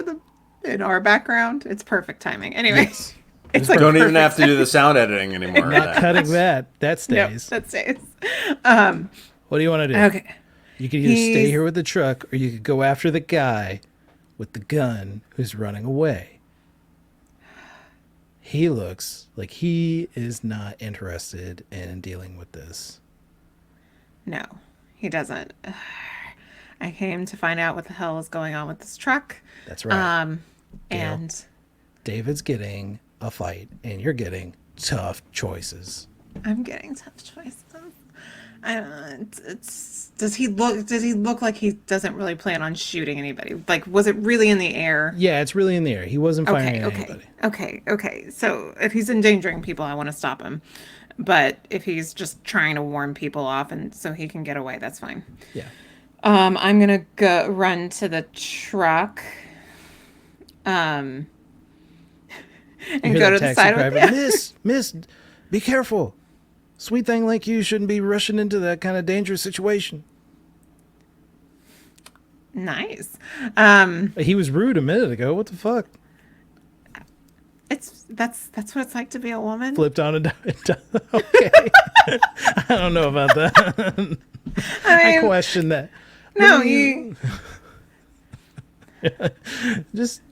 in our background? It's perfect timing. Anyway, Yes. it's like Don't even perfect have to do the sound editing anymore. Not cutting that. That Yep, stays. that stays. What do you want to do? Okay. You could either stay He's- here with the truck, or you could go after the guy with the gun who's running away. He looks like he is not interested in dealing with this. No, he doesn't. I came to find out what the hell is going on with this truck. That's right. Gail. And David's getting a fight, and you're getting tough choices. I'm getting tough choices. I don't know. Does he look like he doesn't really plan on shooting anybody? Like, was it really in the air? Yeah, it's really in the air. He wasn't firing at anybody. Okay. So if he's endangering people, I want to stop him. But if he's just trying to warn people off and so he can get away, that's fine. Yeah. I'm gonna go run to the truck. And You hear go that to the taxi side of driver, it. Miss, be careful. Sweet thing like you shouldn't be rushing into that kind of dangerous situation. Nice. He was rude a minute ago. What the fuck? That's what it's like to be a woman. Flipped on a okay. I don't know about that. I question that. No, you. Just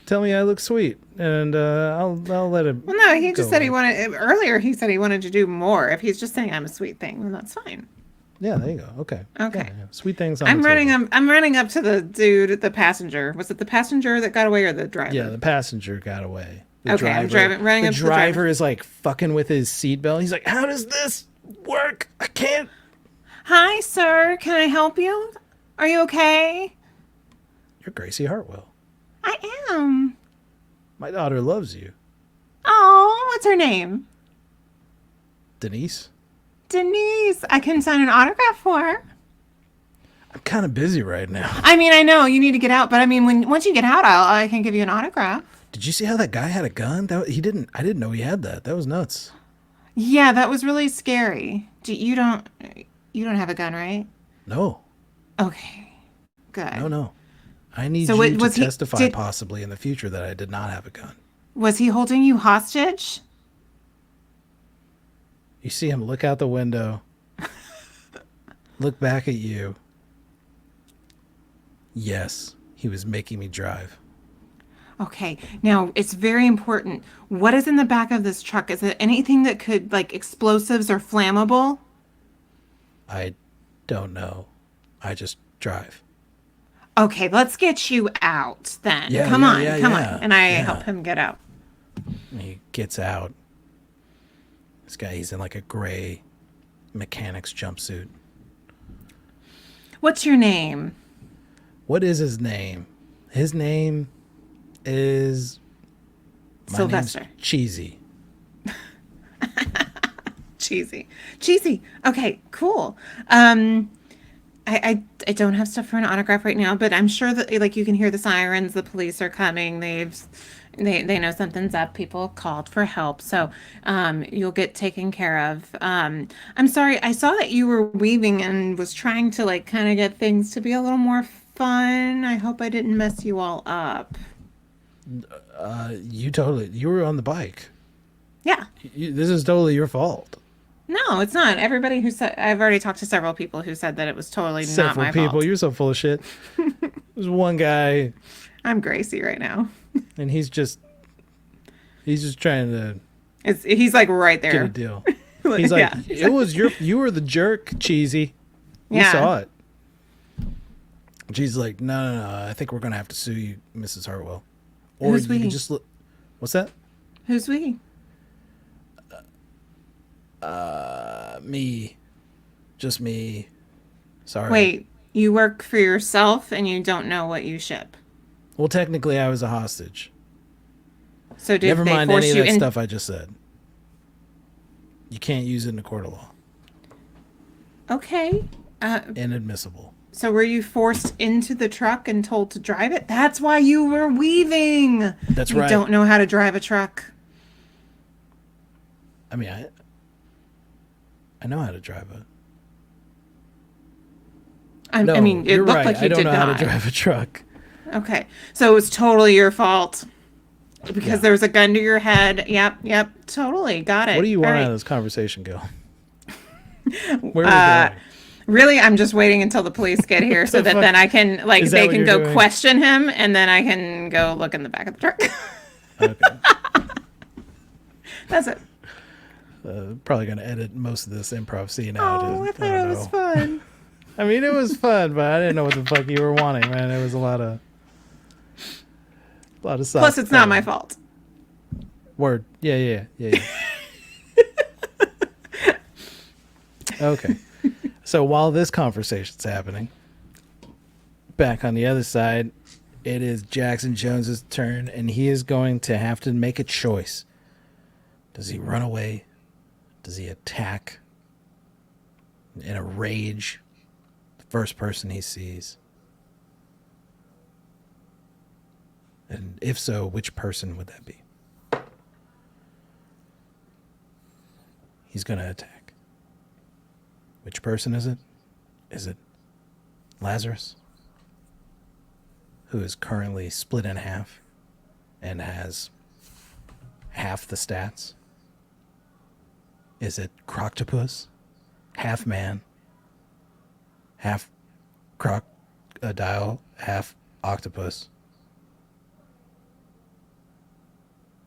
tell me I look sweet, and I'll let him. Well, no, he just go said he on. wanted earlier. He said he wanted to do more. If he's just saying I'm a sweet thing, then that's fine. Yeah, there you go. Okay. Okay. Yeah. Sweet things on I'm the running. table. I'm running up to the dude, the passenger. Was it the passenger that got away or the driver? Yeah, the passenger got away. The Okay, I'm running the up to the driver driver. is like fucking with his seatbelt. He's like, "How does this work? I can't." Hi, sir. Can I help you? Are you okay? You're Gracie Hartwell. I am. My daughter loves you, Oh, what's her name? Denise. Denise. I can sign an autograph for her. I'm kind of busy right now. I mean, I know you need to get out, but I mean, once you get out, I can give you an autograph. Did you see how that guy had a gun? He didn't. I didn't know he had that. That was nuts. Yeah, that was really scary. You don't have a gun, right? No, Okay, good. no. I need So you wait, to was he- testify did- possibly in the future that I did not have a gun. Was he holding you hostage? You see him look out the window, look back at you. Yes, he was making me drive. Okay, now it's very important. What is in the back of this truck? Is it anything that could, like, explosives or flammable? I don't know. I just drive. Okay, let's get you out then. Yeah, come yeah, on. yeah. And I Yeah. help him get out. And he gets out. This guy, he's in like a gray mechanic's jumpsuit. What's your name? What is his name? His name is Sylvester. name's Cheesy. Cheesy. Okay, cool. I don't have stuff for an autograph right now, but I'm sure that, like, you can hear the sirens. The police are coming. They know something's up. People called for help, so you'll get taken care of. I'm sorry. I saw that you were weaving and was trying to, like, kind of get things to be a little more fun. I hope I didn't mess you all up. You were on the bike. Yeah. This is totally your fault. No, it's not. Everybody who said, I've already talked to several people who said that it was totally not Several my people. fault. You're so full of shit. There's one guy, I'm Gracie right now. and he's just trying to He's like right get there. a deal. He's like, Yeah. it was you were the jerk, Cheesy. We Yeah. saw it. Cheesy's like, no. I think we're gonna have to sue you, Mrs. Hartwell. Or Who's you we? can just look. What's that? Who's we? Me. Just me. Sorry. Wait, you work for yourself and you don't know what you ship. Well, technically, I was a hostage. So did Never they mind force any of you that in? stuff I just said. You can't use it in a court of law. Okay. Inadmissible. So were you forced into the truck and told to drive it? That's why you were weaving. That's you right. don't know how to drive a truck. I mean, I know how to drive it. I mean, it you're looked right. like you I don't did know not. how to drive a truck. Okay. So it was totally your fault. Because Yeah. there was a gun to your head. Yep. Totally. Got it. What do you All want right. out of this conversation, Gil? Where are we going? Really, I'm just waiting until the police get here so that fuck? then I can, like, Is that they what can you're go doing? question him and then I can go look in the back of the truck. Okay. That's it. Probably going to edit most of this improv scene out. Oh, I thought don't it was know. fun. I mean, it was fun, but I didn't know what the fuck you were wanting, man. There was a lot of soft Plus, it's not my porn. fault. Word. Yeah. Okay. So while this conversation's happening, back on the other side, it is Jackson Jones's turn, and he is going to have to make a choice. Does he run away? Does he attack in a rage the first person he sees? And if so, which person would that be? He's going to attack. Which person is it? Is it Lazarus, who is currently split in half and has half the stats? Is it Croctopus, half man, half crocodile, half octopus?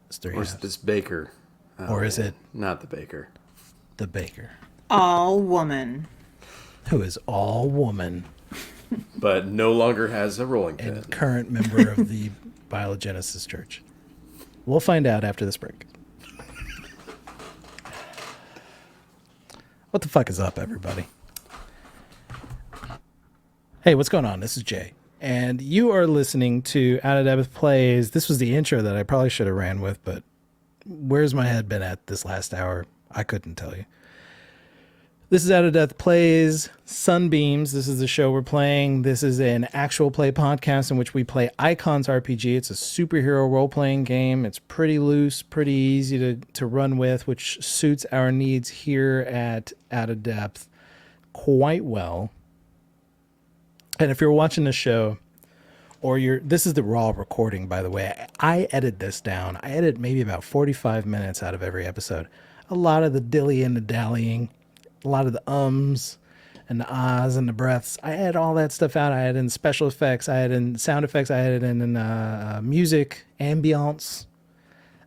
It's three Or is it halves. this baker? Or is it Not the baker. the baker, All woman. who is all woman But no longer has a rolling pin. and current member of the Biogenesis Church? We'll find out after this break. What the fuck is up, everybody? Hey, what's going on? This is Jay, and you are listening to Out of Depth Plays. This was the intro that I probably should have ran with, but where's my head been at this last hour? I couldn't tell you. This is Out of Depth Plays Sunbeams. This is the show we're playing. This is an actual play podcast in which we play Icons RPG. It's a superhero role-playing game. It's pretty loose, pretty easy to run with, which suits our needs here at Out of Depth quite well. And if you're watching the show, or this is the raw recording, by the way. I edit this down. I edit maybe about 45 minutes out of every episode. A lot of the dilly and the dallying, a lot of the ums and the ahs and the breaths. I add all that stuff out. I add in special effects. I add in sound effects. I add in music, ambience.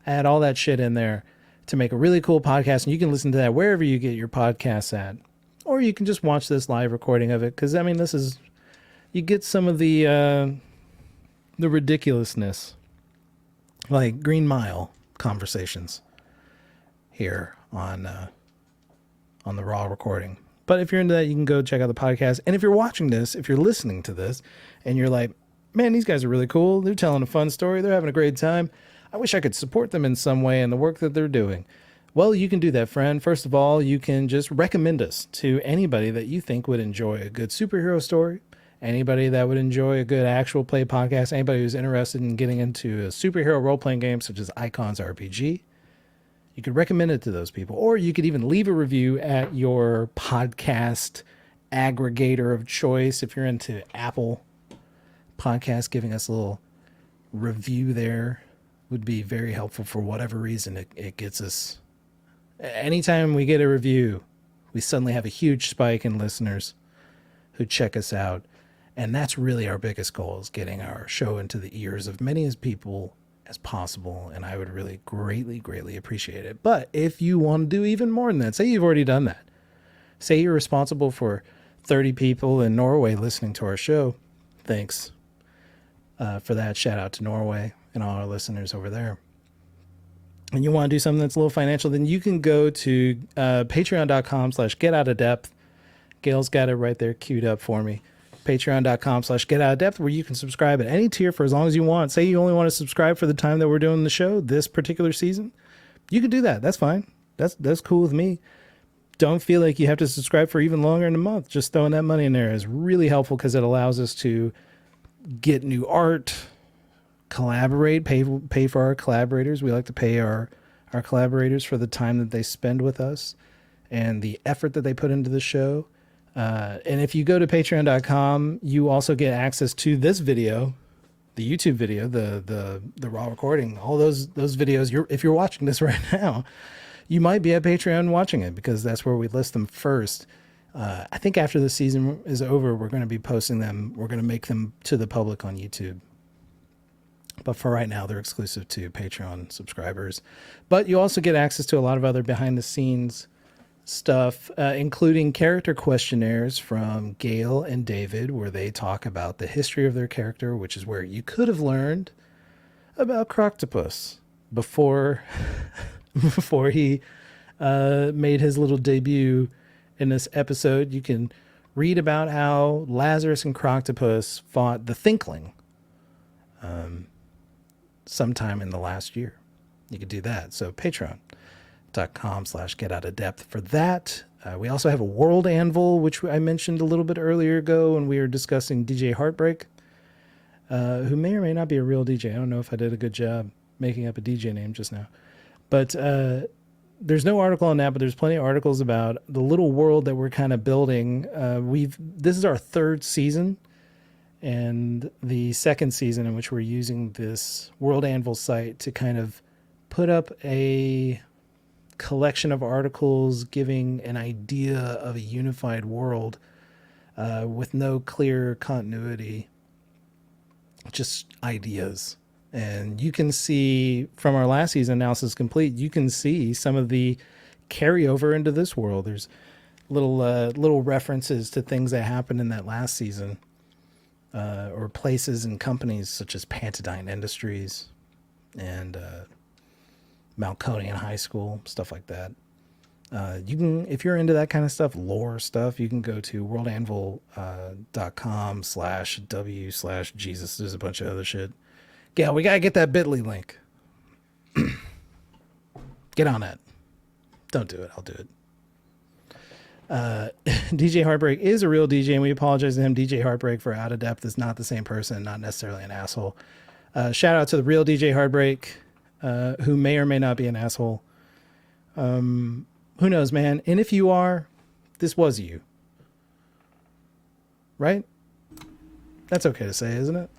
I add all that shit in there to make a really cool podcast. And you can listen to that wherever you get your podcasts at. Or you can just watch this live recording of it. Because, I mean, you get some of the ridiculousness, like Green Mile conversations here on the raw recording. But if you're into that, you can go check out the podcast. And if you're watching this, if you're listening to this, and you're like, man, these guys are really cool. They're telling a fun story. They're having a great time. I wish I could support them in some way in the work that they're doing. Well, you can do that, friend. First of all, you can just recommend us to anybody that you think would enjoy a good superhero story. Anybody that would enjoy a good actual play podcast, anybody who's interested in getting into a superhero role-playing game such as Icons RPG, you could recommend it to those people. Or you could even leave a review at your podcast aggregator of choice. If you're into Apple Podcasts, giving us a little review there would be very helpful for whatever reason. It gets us... Anytime we get a review, we suddenly have a huge spike in listeners who check us out. And that's really our biggest goal, is getting our show into the ears of many as people as possible. And I would really greatly, greatly appreciate it. But if you want to do even more than that, say you've already done that. Say you're responsible for 30 people in Norway listening to our show. Thanks for that. Shout out to Norway and all our listeners over there. And you want to do something that's a little financial, then you can go to patreon.com/getoutofdepth. Gail's got it right there queued up for me. Patreon.com/getoutofdepth, where you can subscribe at any tier for as long as you want. Say you only want to subscribe for the time that we're doing the show this particular season. You can do that. That's fine. That's cool with me. don't feel like you have to subscribe for even longer in a month. Just throwing that money in there is really helpful because it allows us to get new art, collaborate, pay for our collaborators. We like to pay our collaborators for the time that they spend with us and the effort that they put into the show. And if you go to patreon.com, you also get access to this video, the YouTube video, the raw recording, all those videos. If you're watching this right now, you might be at Patreon watching it because that's where we list them first. I think after the season is over, we're going to be posting them. We're going to make them to the public on YouTube. But for right now, they're exclusive to Patreon subscribers. But you also get access to a lot of other behind-the-scenes stuff, including character questionnaires from Gail and David, where they talk about the history of their character, which is where you could have learned about Croctopus before he made his little debut in this episode. You can read about how Lazarus and Croctopus fought the Thinkling sometime in the last year. You could do that. So patreon.com/getoutofdepth for that. We also have a World Anvil, which I mentioned a little bit earlier ago when we were discussing DJ Heartbreak, who may or may not be a real DJ. I don't know if I did a good job making up a DJ name just now. But there's no article on that, but there's plenty of articles about the little world that we're kind of building. This is our third season, and the second season in which we're using this World Anvil site to kind of put up a collection of articles giving an idea of a unified world with no clear continuity, just ideas. And you can see from our last season, Analysis Complete, you can see some of the carryover into this world. There's little references to things that happened in that last season, or places and companies such as Pantadyne Industries and Malconian High School, stuff like that. You can, if you're into that kind of stuff, lore stuff, you can go to worldanvil.com/w/Jesus. There's a bunch of other shit. Gail, we got to get that bit.ly link. Get on that. Don't do it. I'll do it. DJ Heartbreak is a real DJ, and we apologize to him. DJ Heartbreak for Out of Depth is not the same person, not necessarily an asshole. Shout out to the real DJ Heartbreak, who may or may not be an asshole. Who knows, man? And if you are, this was you. Right? That's okay to say, isn't it?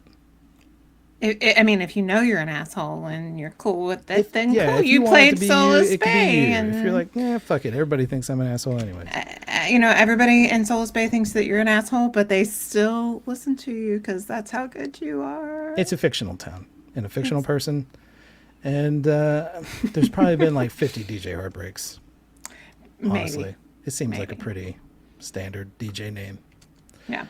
I mean, if you know you're an asshole and you're cool with it, then yeah, cool. You played Solus Bay. And if you're like, yeah, fuck it. Everybody thinks I'm an asshole anyway. Everybody in Solus Bay thinks that you're an asshole, but they still listen to you because that's how good you are. It's a fictional town and a fictional person. And there's probably been like 50 DJ Heartbreaks. Honestly. Maybe. It seems like a pretty standard DJ name. Yeah.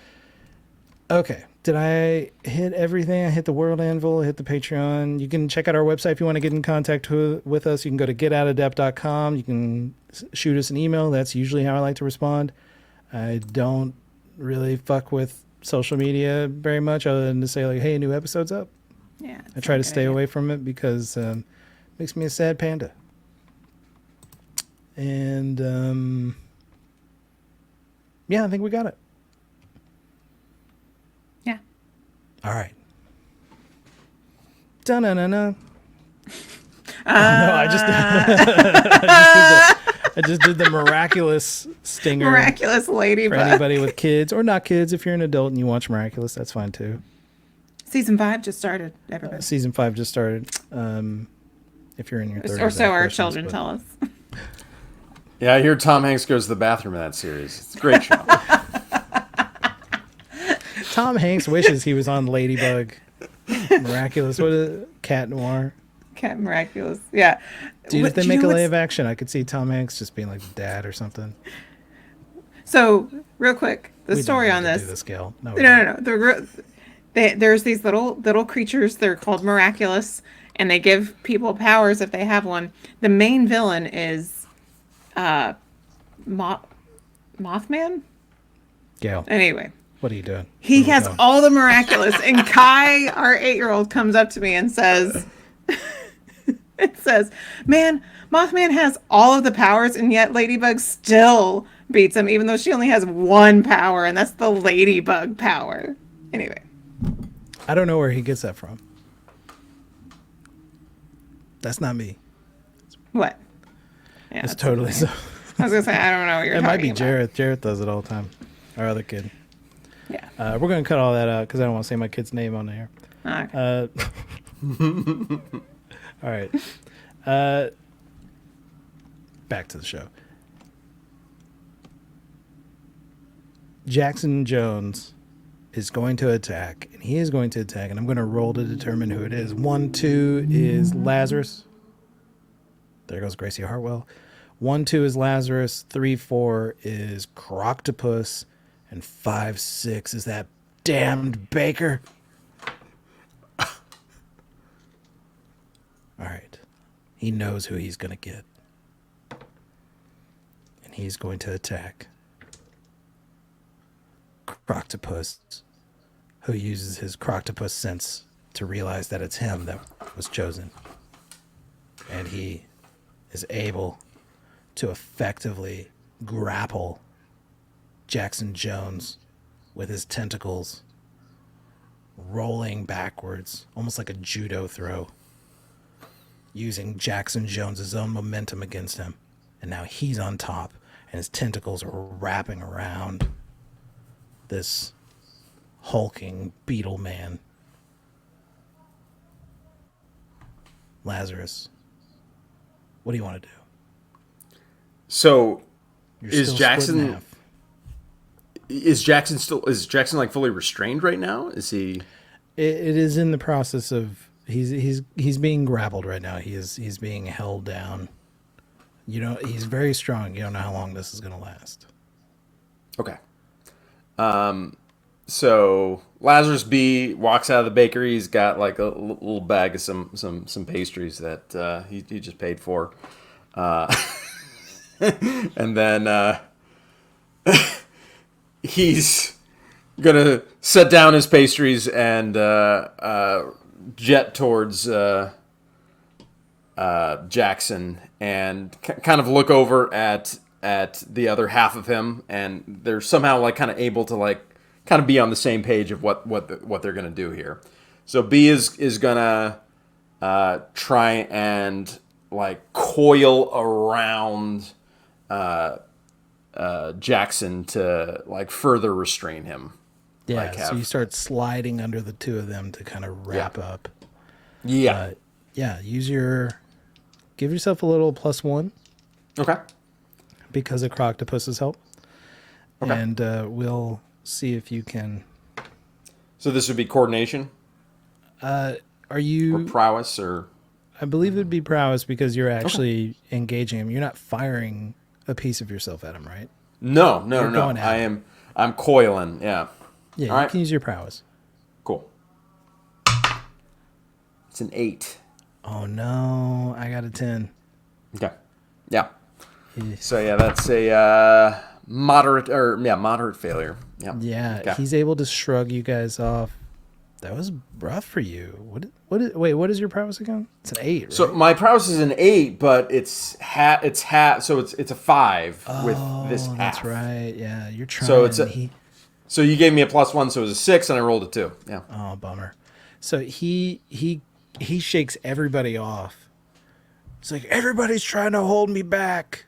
Okay. Did I hit everything? I hit the World Anvil, I hit the Patreon. You can check out our website if you want to get in contact with us. You can go to getoutofdepth.com. You can shoot us an email. That's usually how I like to respond. I don't really fuck with social media very much other than to say like, hey, new episode's up. Yeah. I try to stay away from it because it makes me a sad panda. And yeah, I think we got it. Yeah. All right. Da-na-na-na. Oh, no, I just did the miraculous stinger. Miraculous ladybug. For anybody with kids or not kids. If you're an adult and you watch Miraculous, that's fine too. Season 5 just started, everybody. Season 5 just started. If you're in your 30s. Or so our children tell us. Yeah, I hear Tom Hanks goes to the bathroom in that series. It's a great show. Tom Hanks wishes he was on Ladybug. Miraculous. What is it? Cat Noir. Cat Miraculous. Yeah. Dude, if they make a live action, I could see Tom Hanks just being like dad or something. So, real quick, the story on this. Do the scale. No. There's these little creatures. They're called Miraculous, and they give people powers if they have one. The main villain is Mothman? Gail. Anyway. What are you doing? He has all the Miraculous, and Kai, our 8-year-old, comes up to me and says, It says, man, Mothman has all of the powers, and yet Ladybug still beats him, even though she only has one power, and that's the Ladybug power. Anyway. I don't know where he gets that from. That's not me. What? Yeah, It's totally so. I was going to say, I don't know what you're It talking might be about. Jareth. Jareth does it all the time. Our other kid. Yeah. We're going to cut all that out because I don't want to say my kid's name on the air. Okay. All right. Back to the show. Jackson Jones is going to attack, and he is going to attack, and I'm going to roll to determine who it is. 1, 2 is Lazarus. There goes Gracie Hartwell. 1, 2 is Lazarus. 3, 4 is Croctopus. And 5, 6 is that damned baker. All right. He knows who he's going to get. And he's going to attack Croctopus, who uses his Croctopus sense to realize that it's him that was chosen. And he is able to effectively grapple Jackson Jones with his tentacles, rolling backwards, almost like a judo throw, using Jackson Jones's own momentum against him. And now he's on top, and his tentacles are wrapping around this hulking beetle man. Lazarus, what do you want to do? So, You're is still split in Jackson half. is Jackson like fully restrained right now? Is he? It is in the process of he's being grappled right now. He's being held down. You know, he's very strong. You don't know how long this is going to last. Okay. So Lazarus B walks out of the bakery. He's got like a little bag of some pastries that he just paid for, and then he's gonna set down his pastries and jet towards Jackson and kind of look over at the other half of him, and they're somehow like kind of able to like kind of be on the same page of what they're gonna do here. So B is gonna try and like coil around Jackson to like further restrain him. Yeah, Like so you start sliding under the two of them to kind of wrap up. Yeah. Yeah, give yourself a little +1 Okay. because of Croctopus's help. Okay. And we'll see if you can. So this would be coordination Are or you? prowess or I believe it'd be prowess because you're actually engaging him. You're not firing a piece of yourself at him, right? no. going at I'm coiling. Yeah. Yeah, All you right. can use your prowess. Cool. It's an 8. Oh no, I got a 10. Okay. Yeah. Yeah. So yeah, that's a moderate failure. Yeah. Yeah, Okay. he's able to shrug you guys off. That was rough for you. What is your prowess again? It's an 8, right? So my prowess is an 8, but it's half. So it's a 5 with this half. That's right. Yeah, you're trying. So it's so you gave me a +1, so it was a 6, and I rolled a 2. Yeah. Oh, bummer. So he shakes everybody off. It's like, everybody's trying to hold me back.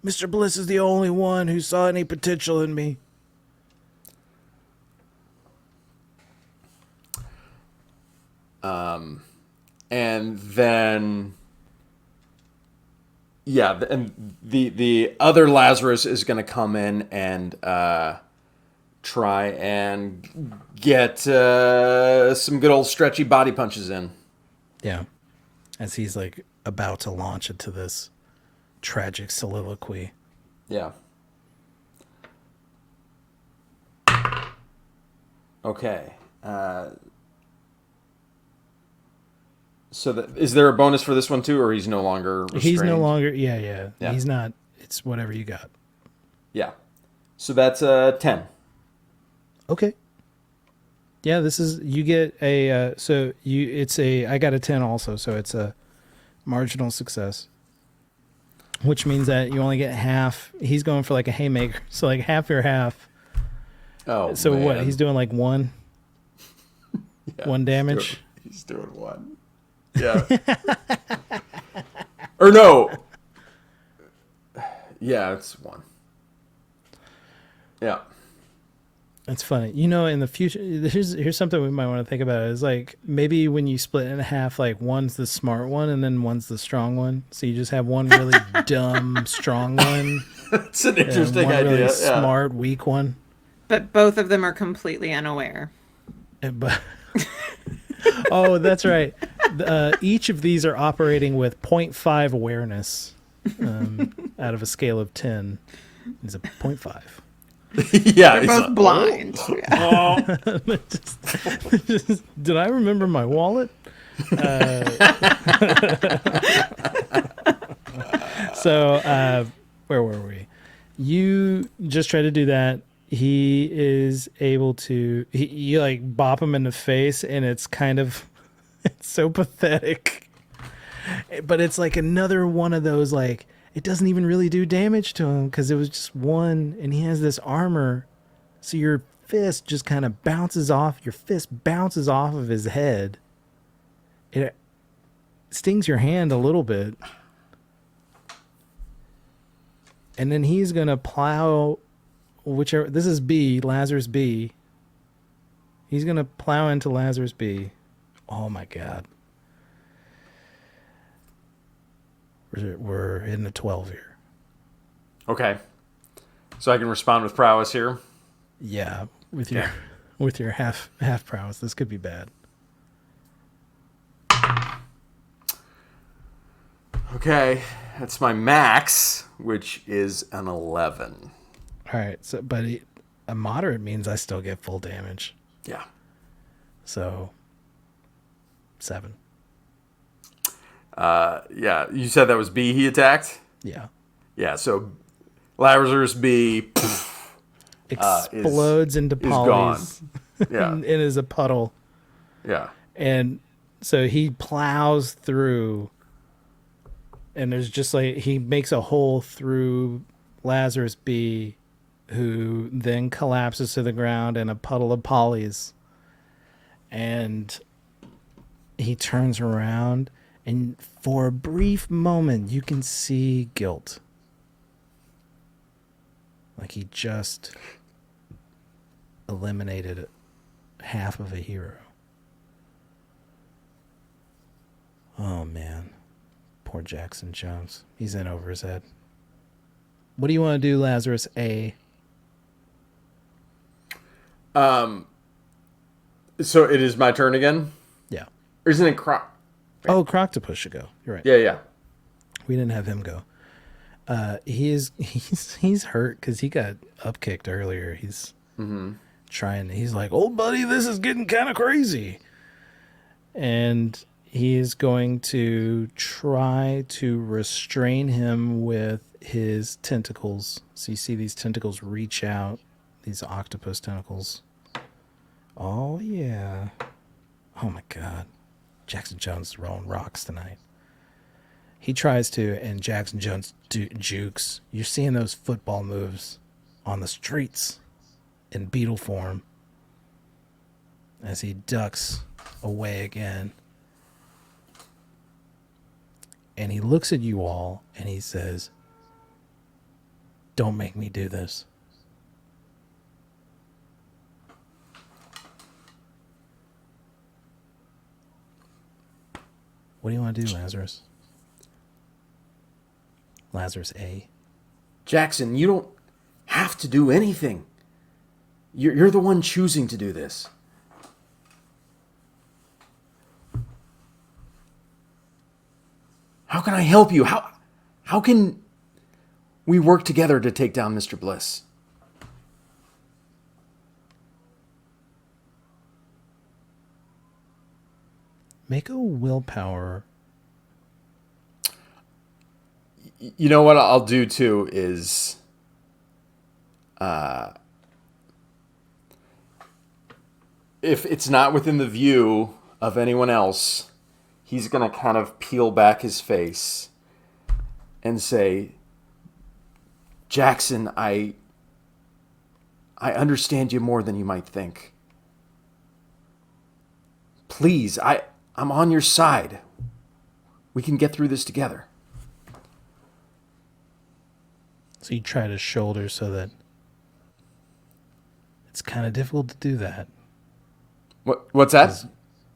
Mr. Bliss is the only one who saw any potential in me. And then, yeah, and the other Lazarus is going to come in and try and get some good old stretchy body punches in. Yeah. As he's like about to launch into this tragic soliloquy. Yeah. Okay. So is there a bonus for this one too, or he's no longer restrained? He's no longer. Yeah. Yeah. He's not. It's whatever you got. Yeah. So that's a 10. Okay. Yeah, this is, you get a, I got a 10 also, so it's a Marginal success. Which means that you only get half. He's going for like a haymaker. So like half your half. Oh, So man. what? He's doing like one? Yeah, one damage? He's doing one. Yeah. Or no. Yeah, it's one. Yeah. That's funny. You know, in the future, here's something we might want to think about. Is like maybe when you split it in half, like one's the smart one and then one's the strong one. So you just have one really dumb, strong one. It's an interesting one idea. really smart, weak one. But both of them are completely unaware. But oh, that's right. Each of these are operating with 0.5 awareness out of a scale of 10. Is a 0.5. Yeah, They're both blind. Yeah. Did I remember my wallet? So, where were we? You just try to do that. He is able to. You like bop him in the face, and it's kind of, it's so pathetic. But it's like another one of those like. It doesn't even really do damage to him because it was just one, and he has this armor. So your fist just kind of bounces off. Your fist bounces off of his head. It stings your hand a little bit. And then he's going to plow whichever. This is B, Lazarus B. He's going to plow into Lazarus B. Oh my God. We're in the 12 here. Okay. So I can respond with prowess here. Yeah, with your half prowess, this could be bad. Okay, that's my max, which is an 11. All right, so but a moderate means I still get full damage. Yeah. So 7. Yeah, you said that was B he attacked? Yeah. Yeah, so Lazarus B explodes into polys. Yeah. and is a puddle. Yeah. And so he plows through, and there's just like he makes a hole through Lazarus B, who then collapses to the ground in a puddle of polys. And he turns around, and for a brief moment, you can see guilt. Like he just eliminated half of a hero. Oh, man. Poor Jackson Jones. He's in over his head. What do you want to do, Lazarus A? So it is my turn again? Yeah. Or isn't it Croc? Oh, Croctopus should go. You're right. Yeah. We didn't have him go. He's hurt because he got upkicked earlier. He's trying. He's like, "Oh, buddy, this is getting kind of crazy," and he is going to try to restrain him with his tentacles. So you see these tentacles reach out, these octopus tentacles. Oh yeah. Oh my God, Jackson Jones is rolling rocks tonight. He tries to, and Jackson Jones jukes. You're seeing those football moves on the streets in beetle form as he ducks away again. And he looks at you all and he says, "Don't make me do this." What do you want to do, Lazarus? Lazarus A. Jackson, you don't have to do anything. You're the one choosing to do this. How can I help you? How can we work together to take down Mr. Bliss? Make a willpower. You know what I'll do too is if it's not within the view of anyone else, he's going to kind of peel back his face and say, Jackson, I understand you more than you might think. Please, I'm on your side. We can get through this together. So you try to shoulder so that it's kind of difficult to do that. What's that?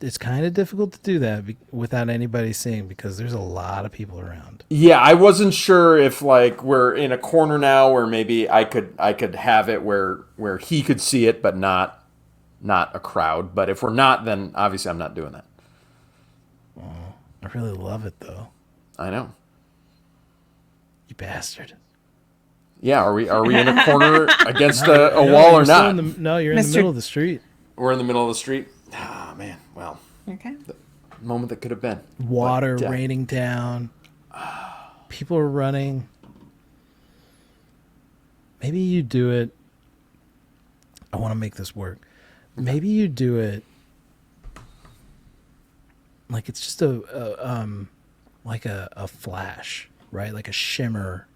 It's kind of difficult to do that without anybody seeing because there's a lot of people around. Yeah, I wasn't sure if like we're in a corner now where maybe I could have it where he could see it but not a crowd. But if we're not, then obviously I'm not doing that. Oh, I really love it though. I know. You bastard. Yeah, are we in a corner against a wall or not? You're in the middle of the street. We're in the middle of the street. Ah, man. Well. Okay. The moment that could have been. Water raining down. People are running. Maybe you do it. I want to make this work. Maybe you do it like it's just a flash, right? Like a shimmer.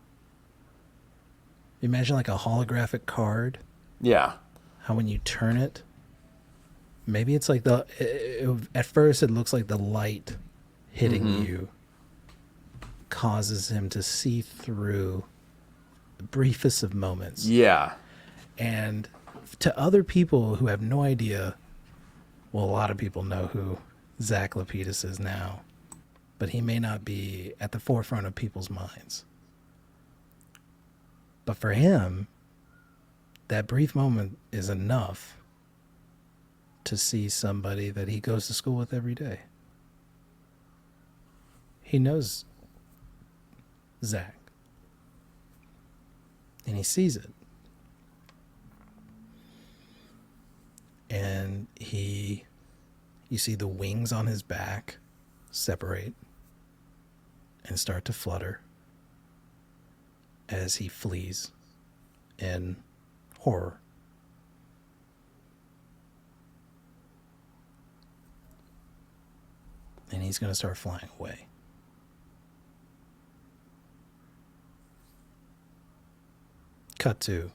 Imagine like a holographic card. Yeah. How when you turn it, maybe it's like at first it looks like the light hitting you causes him to see through the briefest of moments. Yeah. And to other people who have no idea, well, a lot of people know who Zack Lapidus is now, but he may not be at the forefront of people's minds. But for him, that brief moment is enough to see somebody that he goes to school with every day. He knows Zack. And he sees it. And you see the wings on his back separate and start to flutter as he flees in horror. And he's going to start flying away. Cut to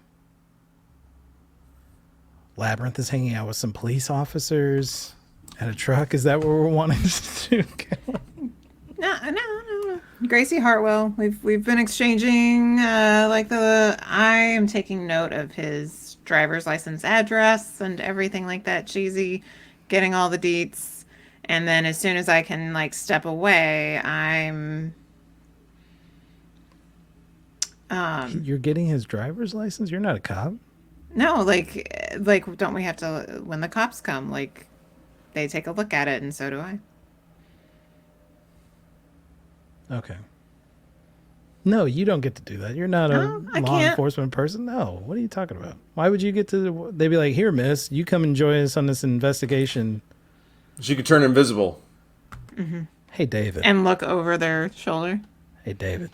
Labyrinth is hanging out with some police officers at a truck. Is that what we're wanting to do? No. Gracie Hartwell. We've been exchanging I am taking note of his driver's license address and everything like that, cheesy, getting all the deets. And then as soon as I can like step away, I'm You're getting his driver's license? You're not a cop? no, like don't we have to when the cops come, like they take a look at it and so do I. Okay. No, you don't get to do that. You're not a I law can't. enforcement person. No. What are you talking about? Why would you get to... They'd be like, here, miss, you come and join us on this investigation. She could turn invisible. Hey, David. And look over their shoulder. Hey, David.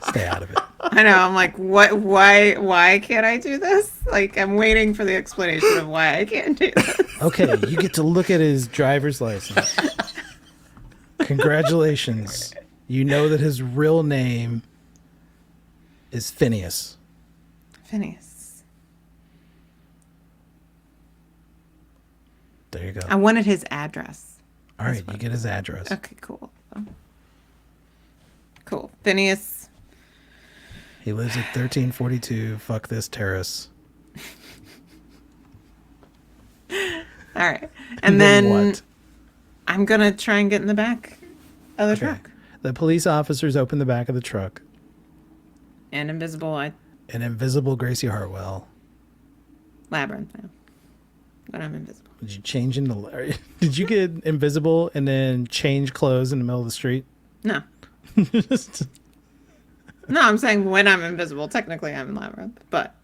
Stay out of it. I know. I'm like, what? Why can't I do this? Like, I'm waiting for the explanation of why I can't do this. Okay, you get to look at his driver's license. Congratulations. You know that his real name is Phineas. Phineas. There you go. I wanted his address. All right, you get his address. Okay, cool. Cool. Phineas. He lives at 1342 Fuck This Terrace. All right. And then what? I'm going to try and get in the back of the truck. The police officers open the back of the truck. And invisible. An invisible Gracie Hartwell. Labyrinth now. But I'm invisible. Did you change into... Did you get invisible and then change clothes in the middle of the street? No. No, I'm saying when I'm invisible. Technically, I'm in Labyrinth. But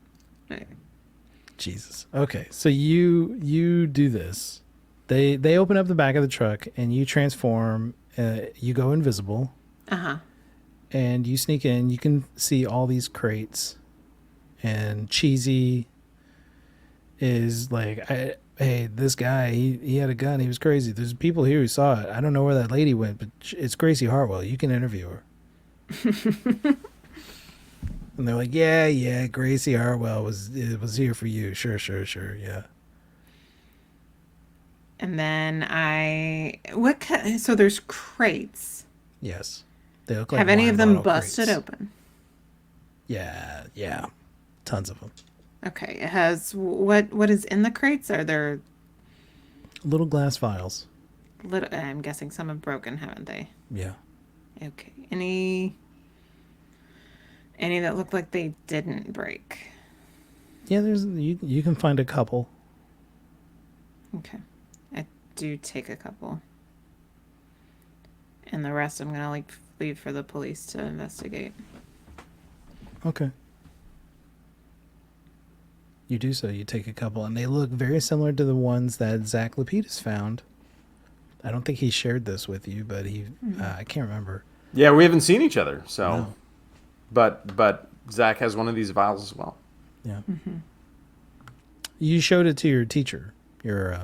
anyway. Jesus. Okay, so you do this. They open up the back of the truck and you transform. You go invisible. Uh-huh. And you sneak in. You can see all these crates. And Cheesy is like, hey, this guy, he had a gun. He was crazy. There's people here who saw it. I don't know where that lady went, but it's Gracie Hartwell. You can interview her. And they're like, yeah, Gracie Hartwell was here for you. Sure, yeah. And then so there's crates. Yes. They look like Have any wine of them bottle busted crates. open? Yeah. Tons of them. Okay. It has what is in the crates? Are there Little glass vials. I'm guessing some have broken, haven't they? Yeah. Okay. Any that look like they didn't break? Yeah, you can find a couple. Okay. I do take a couple. And the rest I'm going to leave for the police to investigate. Okay. You do so. You take a couple, and they look very similar to the ones that Zack Lapidus found. I don't think he shared this with you, but I can't remember. Yeah, we haven't seen each other, so. No. But Zack has one of these vials as well. Yeah. Mm-hmm. You showed it to your teacher. Your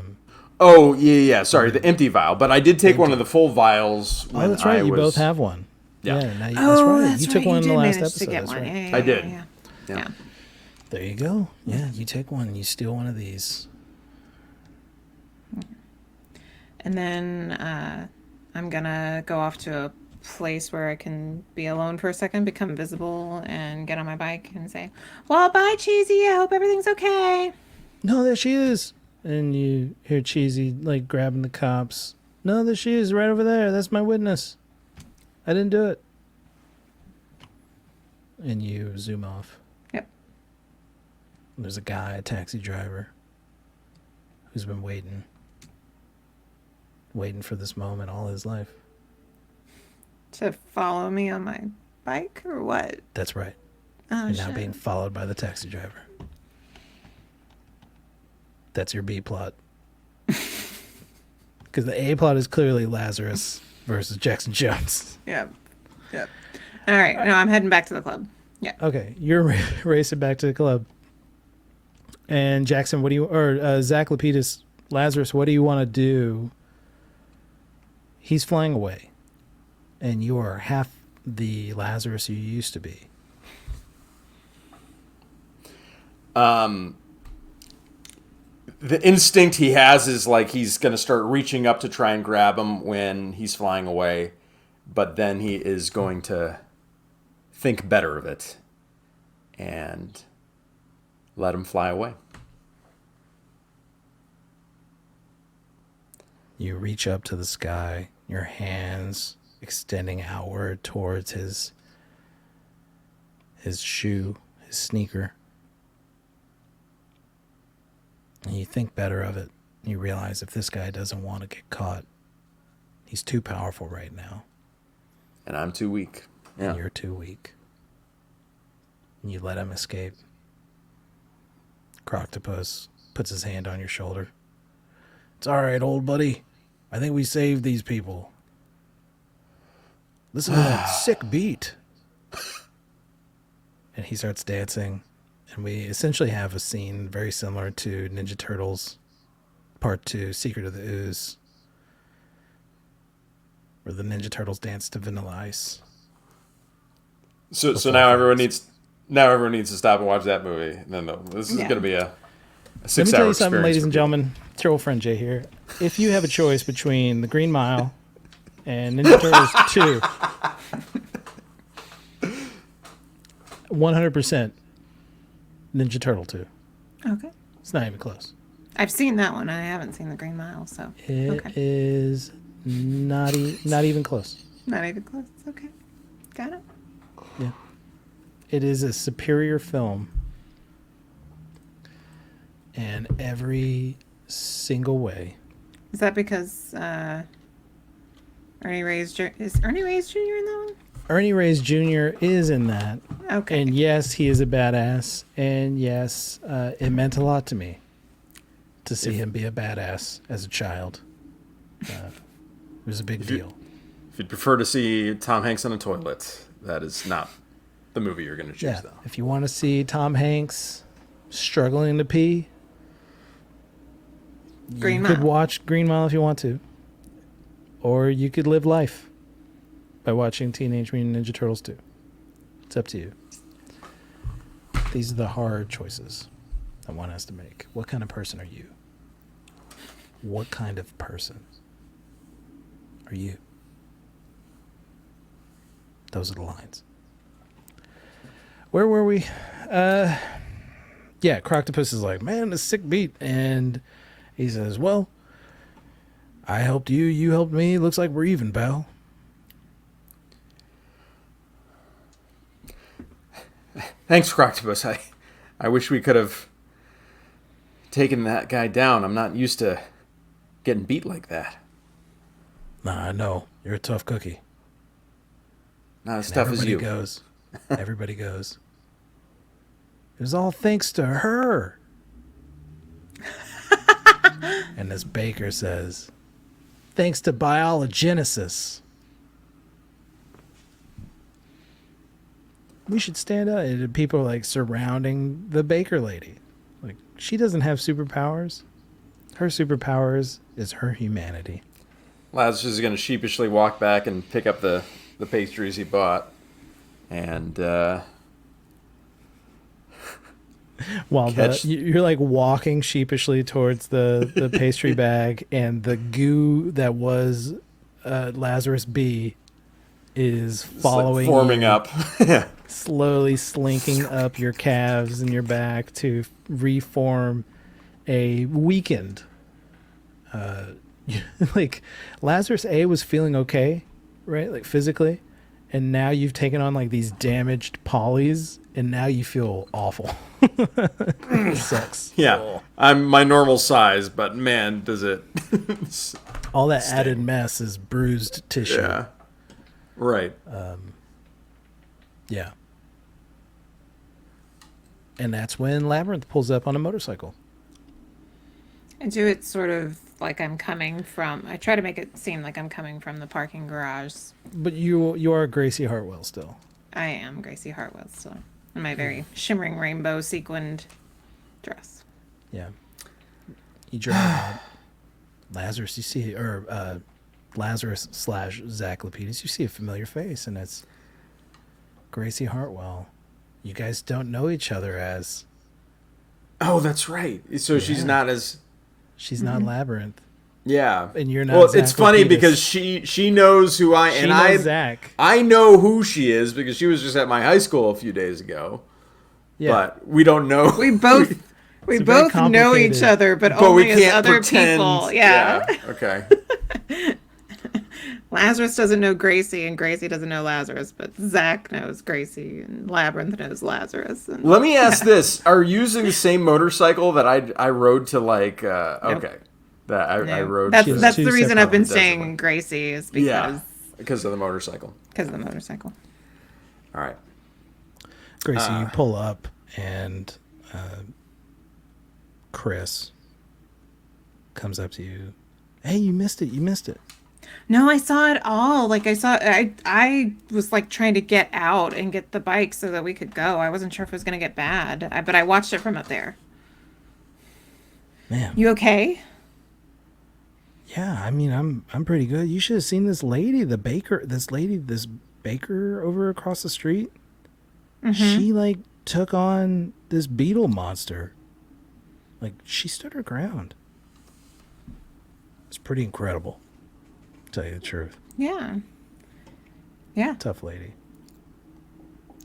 Oh, yeah. Sorry, the empty vial. But I did take one of the full vials when Oh, that's right. I You was... both have one. Yeah. That's right. That's You took one in the did last manage to episode. get That's one. right. I did. Yeah. There you go. Yeah, you take one. You steal one of these. And then I'm going to go off to a place where I can be alone for a second, become visible, and get on my bike and say, well, bye, Cheesy. I hope everything's okay. No, there she is. And you hear Cheesy like grabbing the cops. No, there she is, right over there. That's my witness. I didn't do it. And you zoom off. Yep. There's a guy, a taxi driver, who's been waiting for this moment all his life. To follow me on my bike or what? That's right. Oh, You're now shit. being followed by the taxi driver. That's your B plot. Because the A plot is clearly Lazarus versus Jackson Jones. Yep. All right. No, I'm heading back to the club. Yeah. Okay, you're racing back to the club. And Jackson, Zack Lapidus, Lazarus, what do you want to do? He's flying away. And you are half the Lazarus you used to be. The instinct he has is like he's going to start reaching up to try and grab him when he's flying away. But then he is going to think better of it and let him fly away. You reach up to the sky, your hands extending outward towards his shoe, his sneaker. And you think better of it. You realize if this guy doesn't want to get caught, he's too powerful right now. And I'm too weak. Yeah. And you're too weak. And you let him escape. Croctopus puts his hand on your shoulder. It's all right, old buddy. I think we saved these people. Listen to that sick beat. And he starts dancing. And we essentially have a scene very similar to Ninja Turtles Part 2, Secret of the Ooze, where the Ninja Turtles dance to Vanilla Ice. So now everyone needs to stop and watch that movie. No, this is going to be a 6-hour experience. Let me tell you something, ladies for and people. gentlemen. Turtle friend Jay here. If you have a choice between The Green Mile and Ninja Turtles 2, 100% Ninja Turtle 2. Okay. It's not even close. I've seen that one. I haven't seen The Green Mile, so. It Okay. is not even close. Not even close. Okay. Got it. Yeah. It is a superior film in every single way. Is that because Ernie Reyes is Ernie Reyes Jr. in that one? Ernie Reyes Jr. is in that. Okay. And yes, he is a badass. And yes, it meant a lot to me to see him be a badass as a child. It was a big deal. If you'd prefer to see Tom Hanks on a toilet, that is not the movie you're going to choose, Yeah. though. If you want to see Tom Hanks struggling to pee, Green you Mile. could watch Green Mile if you want to. Or you could live life by watching Teenage Mutant Ninja Turtles 2. It's up to you. These are the hard choices that one has to make. What kind of person are you? What kind of person are you? Those are the lines. Where were we? Yeah, Croctopus is like, man, a sick beat. And he says, well, I helped you, you helped me. Looks like we're even, pal. Thanks, Croctopus. I wish we could have taken that guy down. I'm not used to getting beat like that. Nah, I know. You're a tough cookie. Not as And tough as you. Everybody goes. It was all thanks to her. And this baker says, thanks to biologenesis. We should stand up. And people are like surrounding the baker lady. Like, she doesn't have superpowers. Her superpowers is her humanity. Lazarus is going to sheepishly walk back and pick up the pastries he bought. And While catch- you're like walking sheepishly towards the pastry bag, and the goo that was Lazarus B is following, forming you, up. Yeah. slowly slinking up your calves and your back to reform a weakened. Like Lazarus A was feeling okay, right? Like physically, and now you've taken on like these damaged polys, and now you feel awful. It sucks. Yeah. I'm my normal size, but man, does it. All that added mess is bruised tissue. Yeah. Right. Yeah. And that's when Labyrinth pulls up on a motorcycle. I do it sort of like I'm coming from. I try to make it seem like I'm coming from the parking garage. But you are Gracie Hartwell still. I am Gracie Hartwell still in my very shimmering rainbow sequined dress. Yeah. You drive out. Lazarus, you see, or Lazarus / Zack Lapidus, you see a familiar face, and it's Gracie Hartwell. You guys don't know each other as. Oh, that's right. So she's not as. She's not Labyrinth. Yeah. And you're not. Well, Zack it's funny Lapidus. because she knows who I She and knows Zack. I know who she is because she was just at my high school a few days ago. Yeah. But we don't know. We both we It's very both know each complicated. other, but But only we as can't other pretend. people. Yeah. Okay. Lazarus doesn't know Gracie, and Gracie doesn't know Lazarus, but Zack knows Gracie, and Labyrinth knows Lazarus. And Let me ask this: are you using the same motorcycle that I rode to like? Okay, that I rode. That's Two the reason separate I've been ones, saying definitely. Gracie is Yeah, because of the motorcycle. because of the motorcycle. All right. Gracie, you pull up, and Chris comes up to you. Hey, you missed it. You missed it. No, I saw it all. Like I was like trying to get out and get the bike so that we could go. I wasn't sure if it was gonna get bad, but I watched it from up there. Man. You okay? Yeah, I mean, I'm pretty good. You should have seen this lady, this baker over across the street. She like took on this beetle monster. Like, she stood her ground. It's pretty incredible, to tell you the truth. Yeah. Yeah. Tough lady.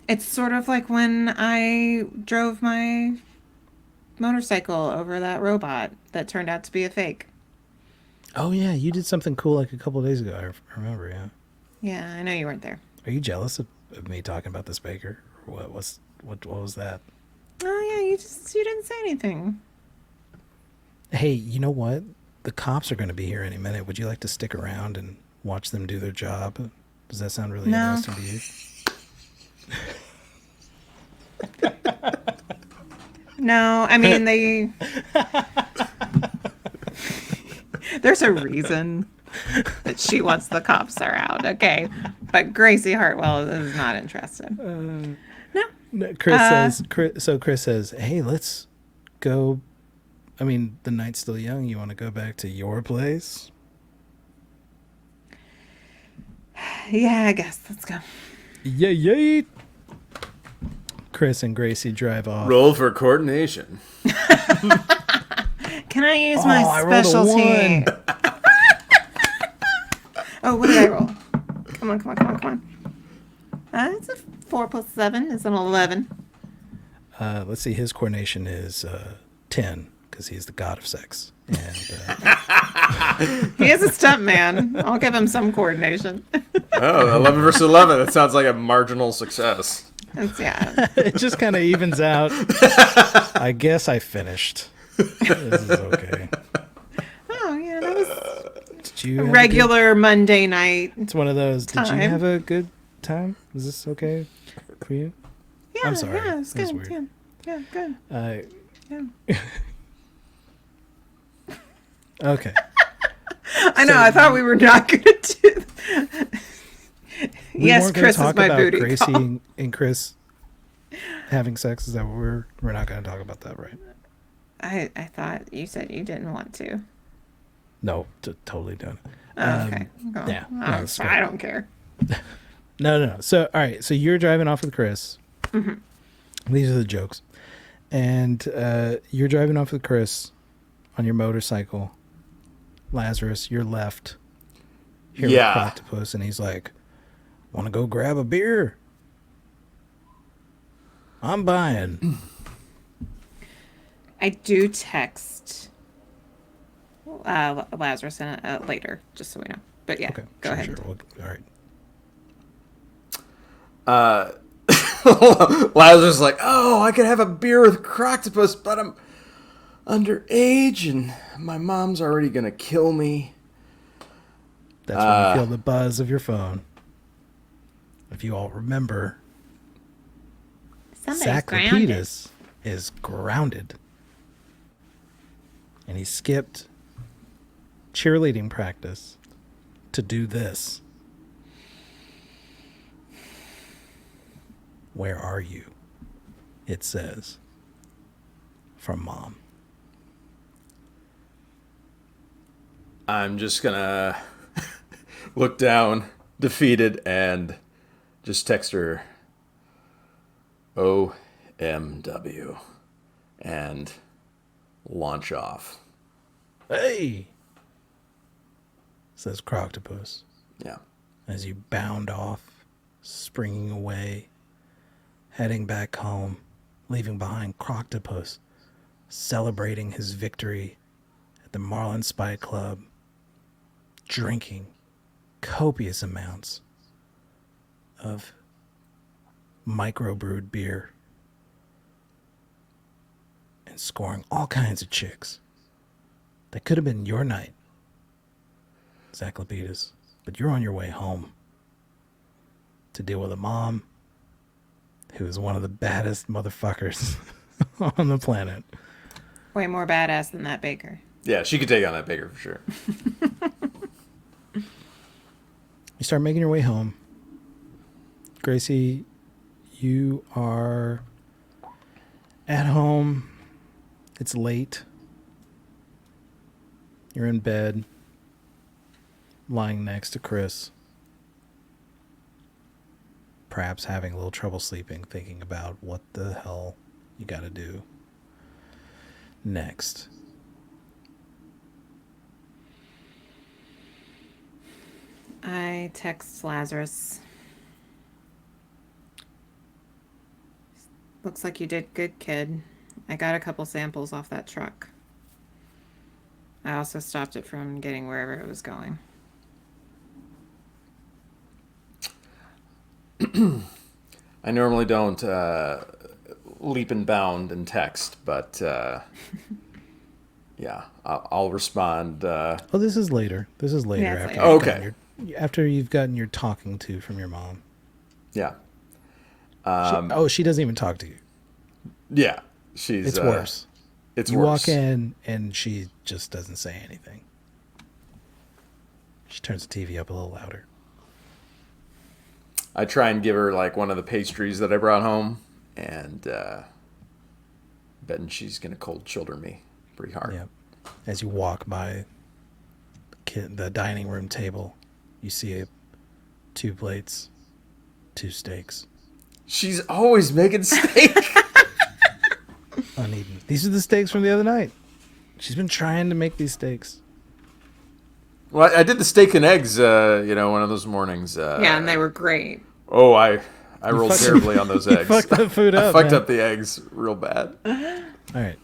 It's sort of like when I drove my motorcycle over that robot that turned out to be a fake. Oh yeah, you did something cool like a couple of days ago. I remember. Yeah. Yeah, I know you weren't there. Are you jealous of me talking about this baker? Or what was that? Oh yeah, you didn't say anything. Hey, you know what? The cops are going to be here any minute. Would you like to stick around and watch them do their job? Does that sound really No. interesting to you? No, I mean there's a reason that she wants the cops around, okay? But Gracie Hartwell is not interested. No, Chris says, "Hey, let's go I mean, the night's still young. You want to go back to your place? Yeah, I guess. Let's go. Yay! Chris and Gracie drive off. Roll for coordination. Can I use my I rolled a specialty? 1. Oh, what did I roll? Come on. It's a 4 plus 7 is an 11. Let's see. His coordination is 10 because he's the god of sex. And He is a stunt man. I'll give him some coordination. Oh, 11 versus 11. That sounds like a marginal success. Yeah. it just kind of evens out. I guess I finished. This is okay. Oh, yeah, that was Did you a have regular Monday night. It's one of those. Did you time. have a good time? Was this okay for you? Yeah, I'm sorry. Yeah, it was That was good. weird. Yeah, good. Yeah. Okay. I know. I thought we were not going to do. We Yes, weren't gonna Chris is talk my about booty Gracie call. and Chris having sex. Is that what we're not going to talk about that, right? I thought you said you didn't want to. No, totally don't. Oh, okay. Go. yeah, no, Oh, it's I don't care. No. So, all right. So you're driving off with Chris. Mm-hmm. These are the jokes. And you're driving off with Chris on your motorcycle. Lazarus, you're left here with Octopus, and he's like, want to go grab a beer? I'm buying. I do text Lazarus later, just so we know. But yeah, Okay. go ahead. Sure. Well, all right. Lazarus is like, oh, I could have a beer with Croctopus, but I'm underage and my mom's already gonna kill me. That's when you feel the buzz of your phone. If you all remember, Somebody's Zack grounded. Lapidus is grounded. And he skipped cheerleading practice to do this. Where are you? It says from Mom. I'm just gonna look down, defeated, and just text her OMW and launch off. Hey! Says Croctopus Yeah. as you bound off, springing away, heading back home, leaving behind Croctopus, celebrating his victory at the Marlin Spy Club, drinking copious amounts of microbrewed beer and scoring all kinds of chicks. That could have been your night, Zack Lapidus, but you're on your way home to deal with a mom who is one of the baddest motherfuckers on the planet. Way more badass than that baker. Yeah, she could take on that bigger for sure. You start making your way home. Gracie, you are at home. It's late. You're in bed, lying next to Chris. Perhaps having a little trouble sleeping, thinking about what the hell you gotta do next. I text Lazarus. Looks like you did good, kid. I got a couple samples off that truck. I also stopped it from getting wherever it was going. I normally don't leap and bound and text, but yeah, I'll respond. Oh, this is later. This is later Yeah, it's after later. you've Okay. gotten after you've gotten your talking to from your mom. Yeah. She doesn't even talk to you. Yeah. She's It's worse. It's You worse. walk in and she just doesn't say anything. She turns the TV up a little louder. I try and give her like one of the pastries that I brought home, and betting she's gonna cold shoulder me pretty hard. Yeah. As you walk by the dining room table, you see 2 plates, 2 steaks. She's always making steak. Uneaten. These are the steaks from the other night. She's been trying to make these steaks. Well, I did the steak and eggs, one of those mornings. Yeah, and they were great. Oh, I rolled terribly on those eggs. Fucked the food up. I fucked man. up the eggs real bad. All right.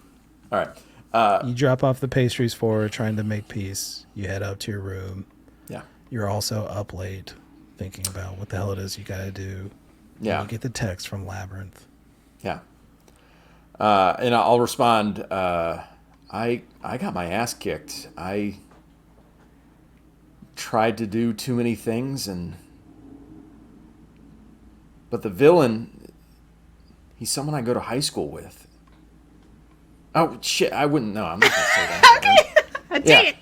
All right. You drop off the pastries for her, trying to make peace. You head up to your room. Yeah. You're also up late, thinking about what the hell it is you got to do. Yeah. You get the text from Labyrinth. Yeah. And I'll respond. I got my ass kicked. I tried to do too many things, but the villain, he's someone I go to high school with. Oh shit! I wouldn't. No, I'm not gonna say that. Okay.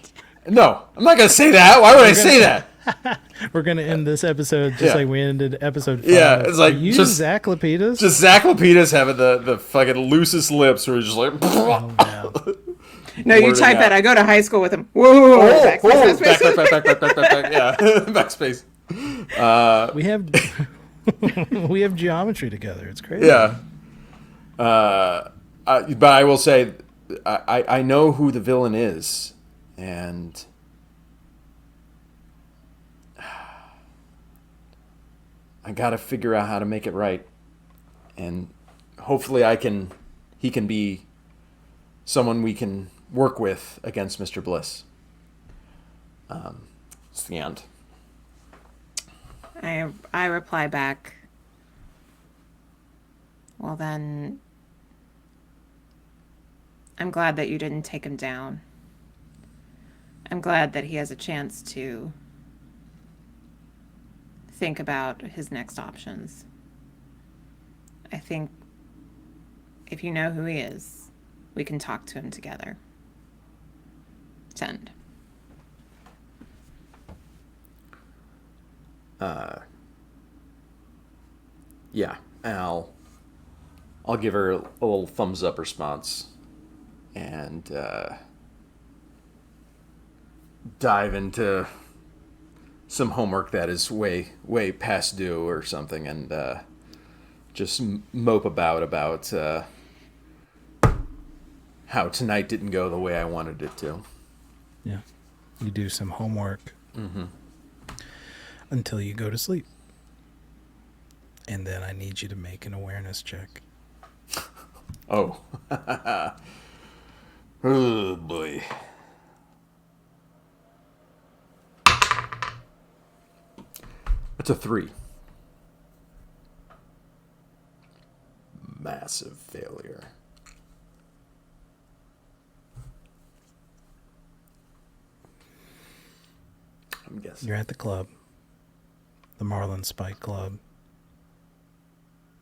No, I'm not gonna say that. Why would I say that? We're going to end this episode just like we ended episode 5. Yeah, it's like Are you just Zack Lapidus? Just Zack Lapidus having the fucking loosest lips, where he's just like. Oh, wow. No, you Blurting type out. that. I go to high school with him. Whoa, backspace, back. Yeah, backspace. We have geometry together. It's crazy. Yeah. But I will say, I know who the villain is, and I got to figure out how to make it right, and hopefully he can be someone we can work with against Mr. Bliss. It's the end. I reply back. Well then, I'm glad that you didn't take him down. I'm glad that he has a chance to think about his next options. I think if you know who he is, we can talk to him together. Send. Yeah, I'll give her a little thumbs up response, and dive into some homework that is way past due or something, and just mope about how tonight didn't go the way I wanted it to. Yeah. You do some homework until you go to sleep. And then I need you to make an awareness check. Oh. Oh, boy. That's a 3. Massive failure. I'm guessing. You're at the club, the Marlin Spike Club.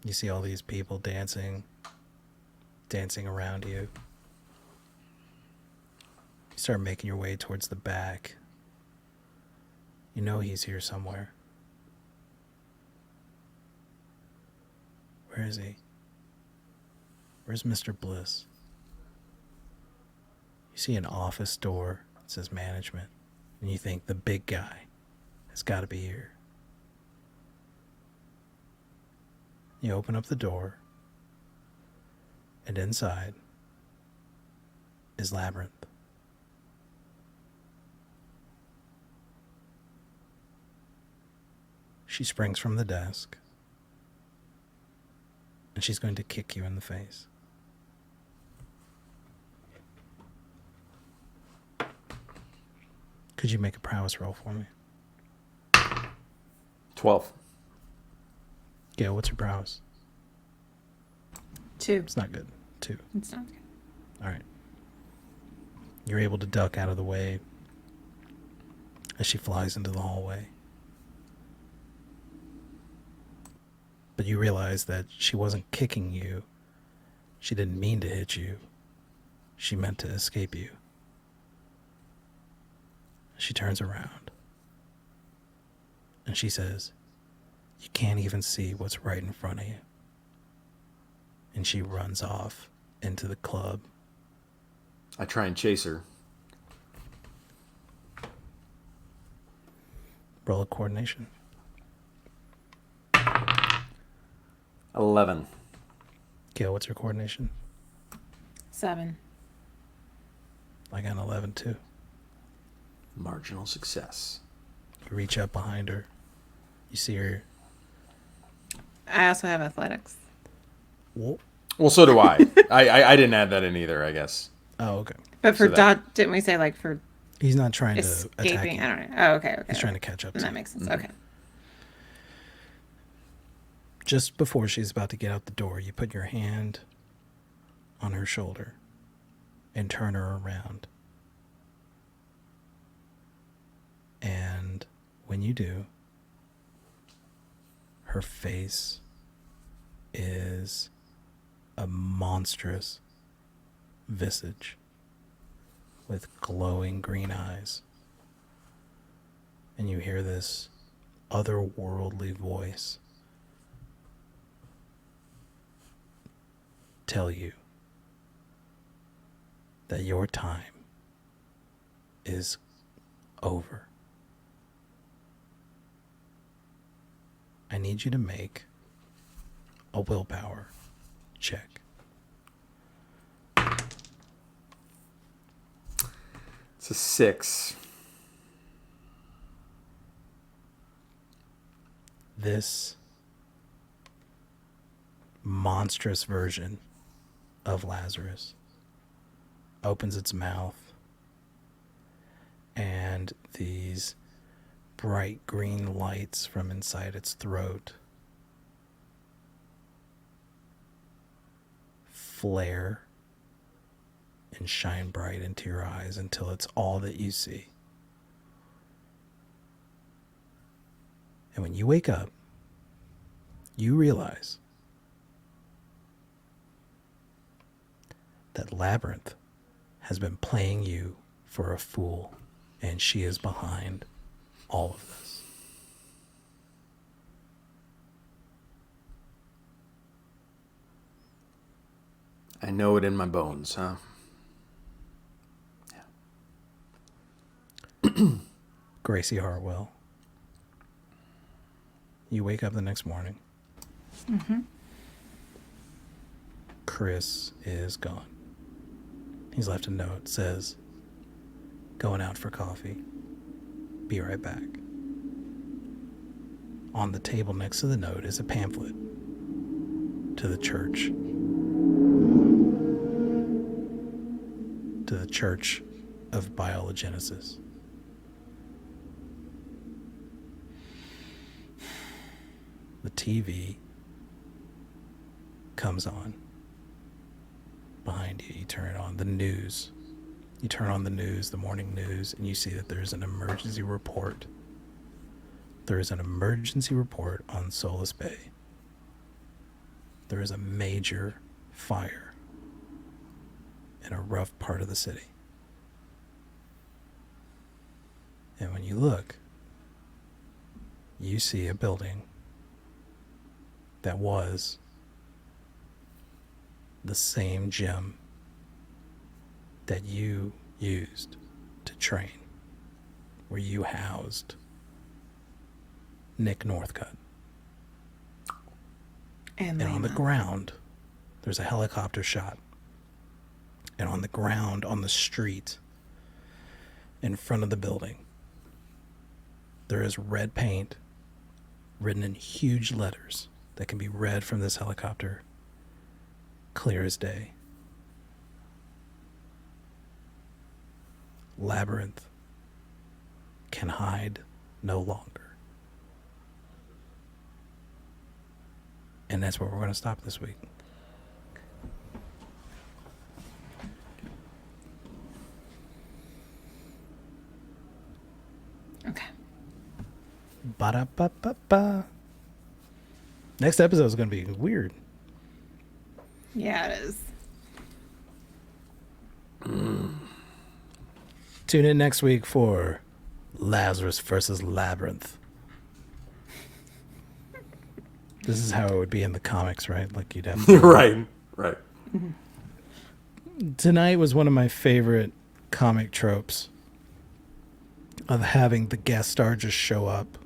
You see all these people dancing around you. You start making your way towards the back. You know he's here somewhere. Where is he? Where's Mr. Bliss? You see an office door that says management, and you think the big guy has got to be here. You open up the door, and inside is Labyrinth. She springs from the desk, and she's going to kick you in the face. Could you make a prowess roll for me? 12. Gail, what's your prowess? 2. It's not good. 2. It's not good. All right. You're able to duck out of the way as she flies into the hallway. But you realize that she wasn't kicking you. She didn't mean to hit you. She meant to escape you. She turns around. And she says, "You can't even see what's right in front of you." And she runs off into the club. I try and chase her. Roll a coordination. 11. Gail, what's your coordination? 7. I got an 11 too. Marginal success. You reach up behind her. You see her. I also have athletics. Whoa. Well, so do I. I didn't add that in either, I guess. Oh, okay. But for So that- dodge, didn't we say like for He's not trying to attack escaping? you. I don't know. Oh, okay. He's trying to catch up to That you. makes sense. Okay. Just before she's about to get out the door, you put your hand on her shoulder and turn her around. And when you do, her face is a monstrous visage with glowing green eyes. And you hear this otherworldly voice tell you that your time is over. I need you to make a willpower check. It's a 6. This monstrous version of Lazarus opens its mouth, and these bright green lights from inside its throat flare and shine bright into your eyes until it's all that you see. And when you wake up, you realize that Labyrinth has been playing you for a fool, and she is behind all of this. I know it in my bones, huh? Gracie Hartwell, you wake up the next morning. Mm-hmm. Chris is gone. He's left a note, says, going out for coffee. Be right back. On the table next to the note is a pamphlet to the church. To the Church of Biologenesis. The TV comes on behind you. You turn it on. The news. You turn on the news, the morning news, and you see that there's an emergency report. There is an emergency report on Solace Bay. There is a major fire in a rough part of the city. And when you look, you see a building that was the same gym that you used to train, where you housed Nick Northcutt. And on the ground, there's a helicopter shot. And on the ground, on the street, in front of the building, there is red paint written in huge letters that can be read from this helicopter, clear as day. Labyrinth can hide no longer. And that's where we're going to stop this week. Okay. Ba-da-ba-ba-ba. Next episode is going to be weird. Yeah, it is. Tune in next week for Lazarus versus Labyrinth. This is how it would be in the comics, right? Like you'd have to, Right. Mm-hmm. tonight was one of my favorite comic tropes of having the guest star just show up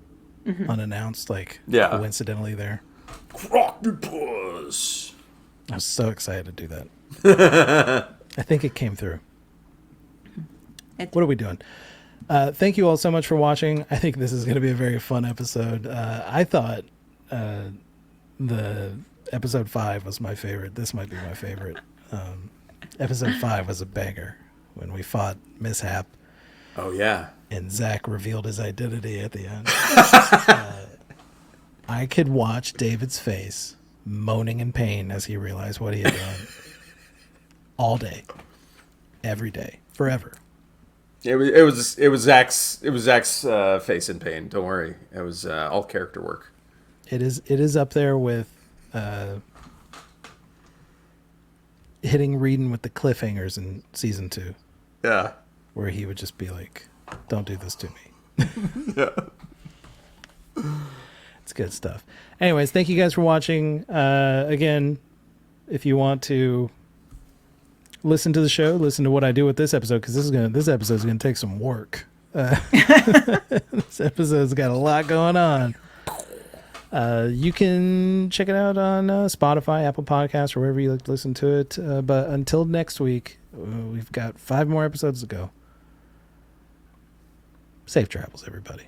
unannounced, like coincidentally there. Octopus. I was so excited to do that. I think it came through. What are we doing? Thank you all so much for watching. I think this is going to be a very fun episode. I thought the episode 5 was my favorite. This might be my favorite. Episode 5 was a banger when we fought Mishap. Oh, yeah. And Zack revealed his identity at the end. I could watch David's face moaning in pain as he realized what he had done all day, every day, forever. It was Zach's face in pain. Don't worry. It was all character work. It is up there with hitting Reedon with the cliffhangers in season 2. Yeah. Where he would just be like, "Don't do this to me." Yeah. It's good stuff. Anyways, thank you guys for watching. Again, if you want to listen to the show, listen to what I do with this episode, because this episode is gonna take some work. This episode's got a lot going on. You can check it out on Spotify, Apple Podcasts, or wherever you like to listen to it. But until next week, we've got 5 more episodes to go. Safe travels, everybody.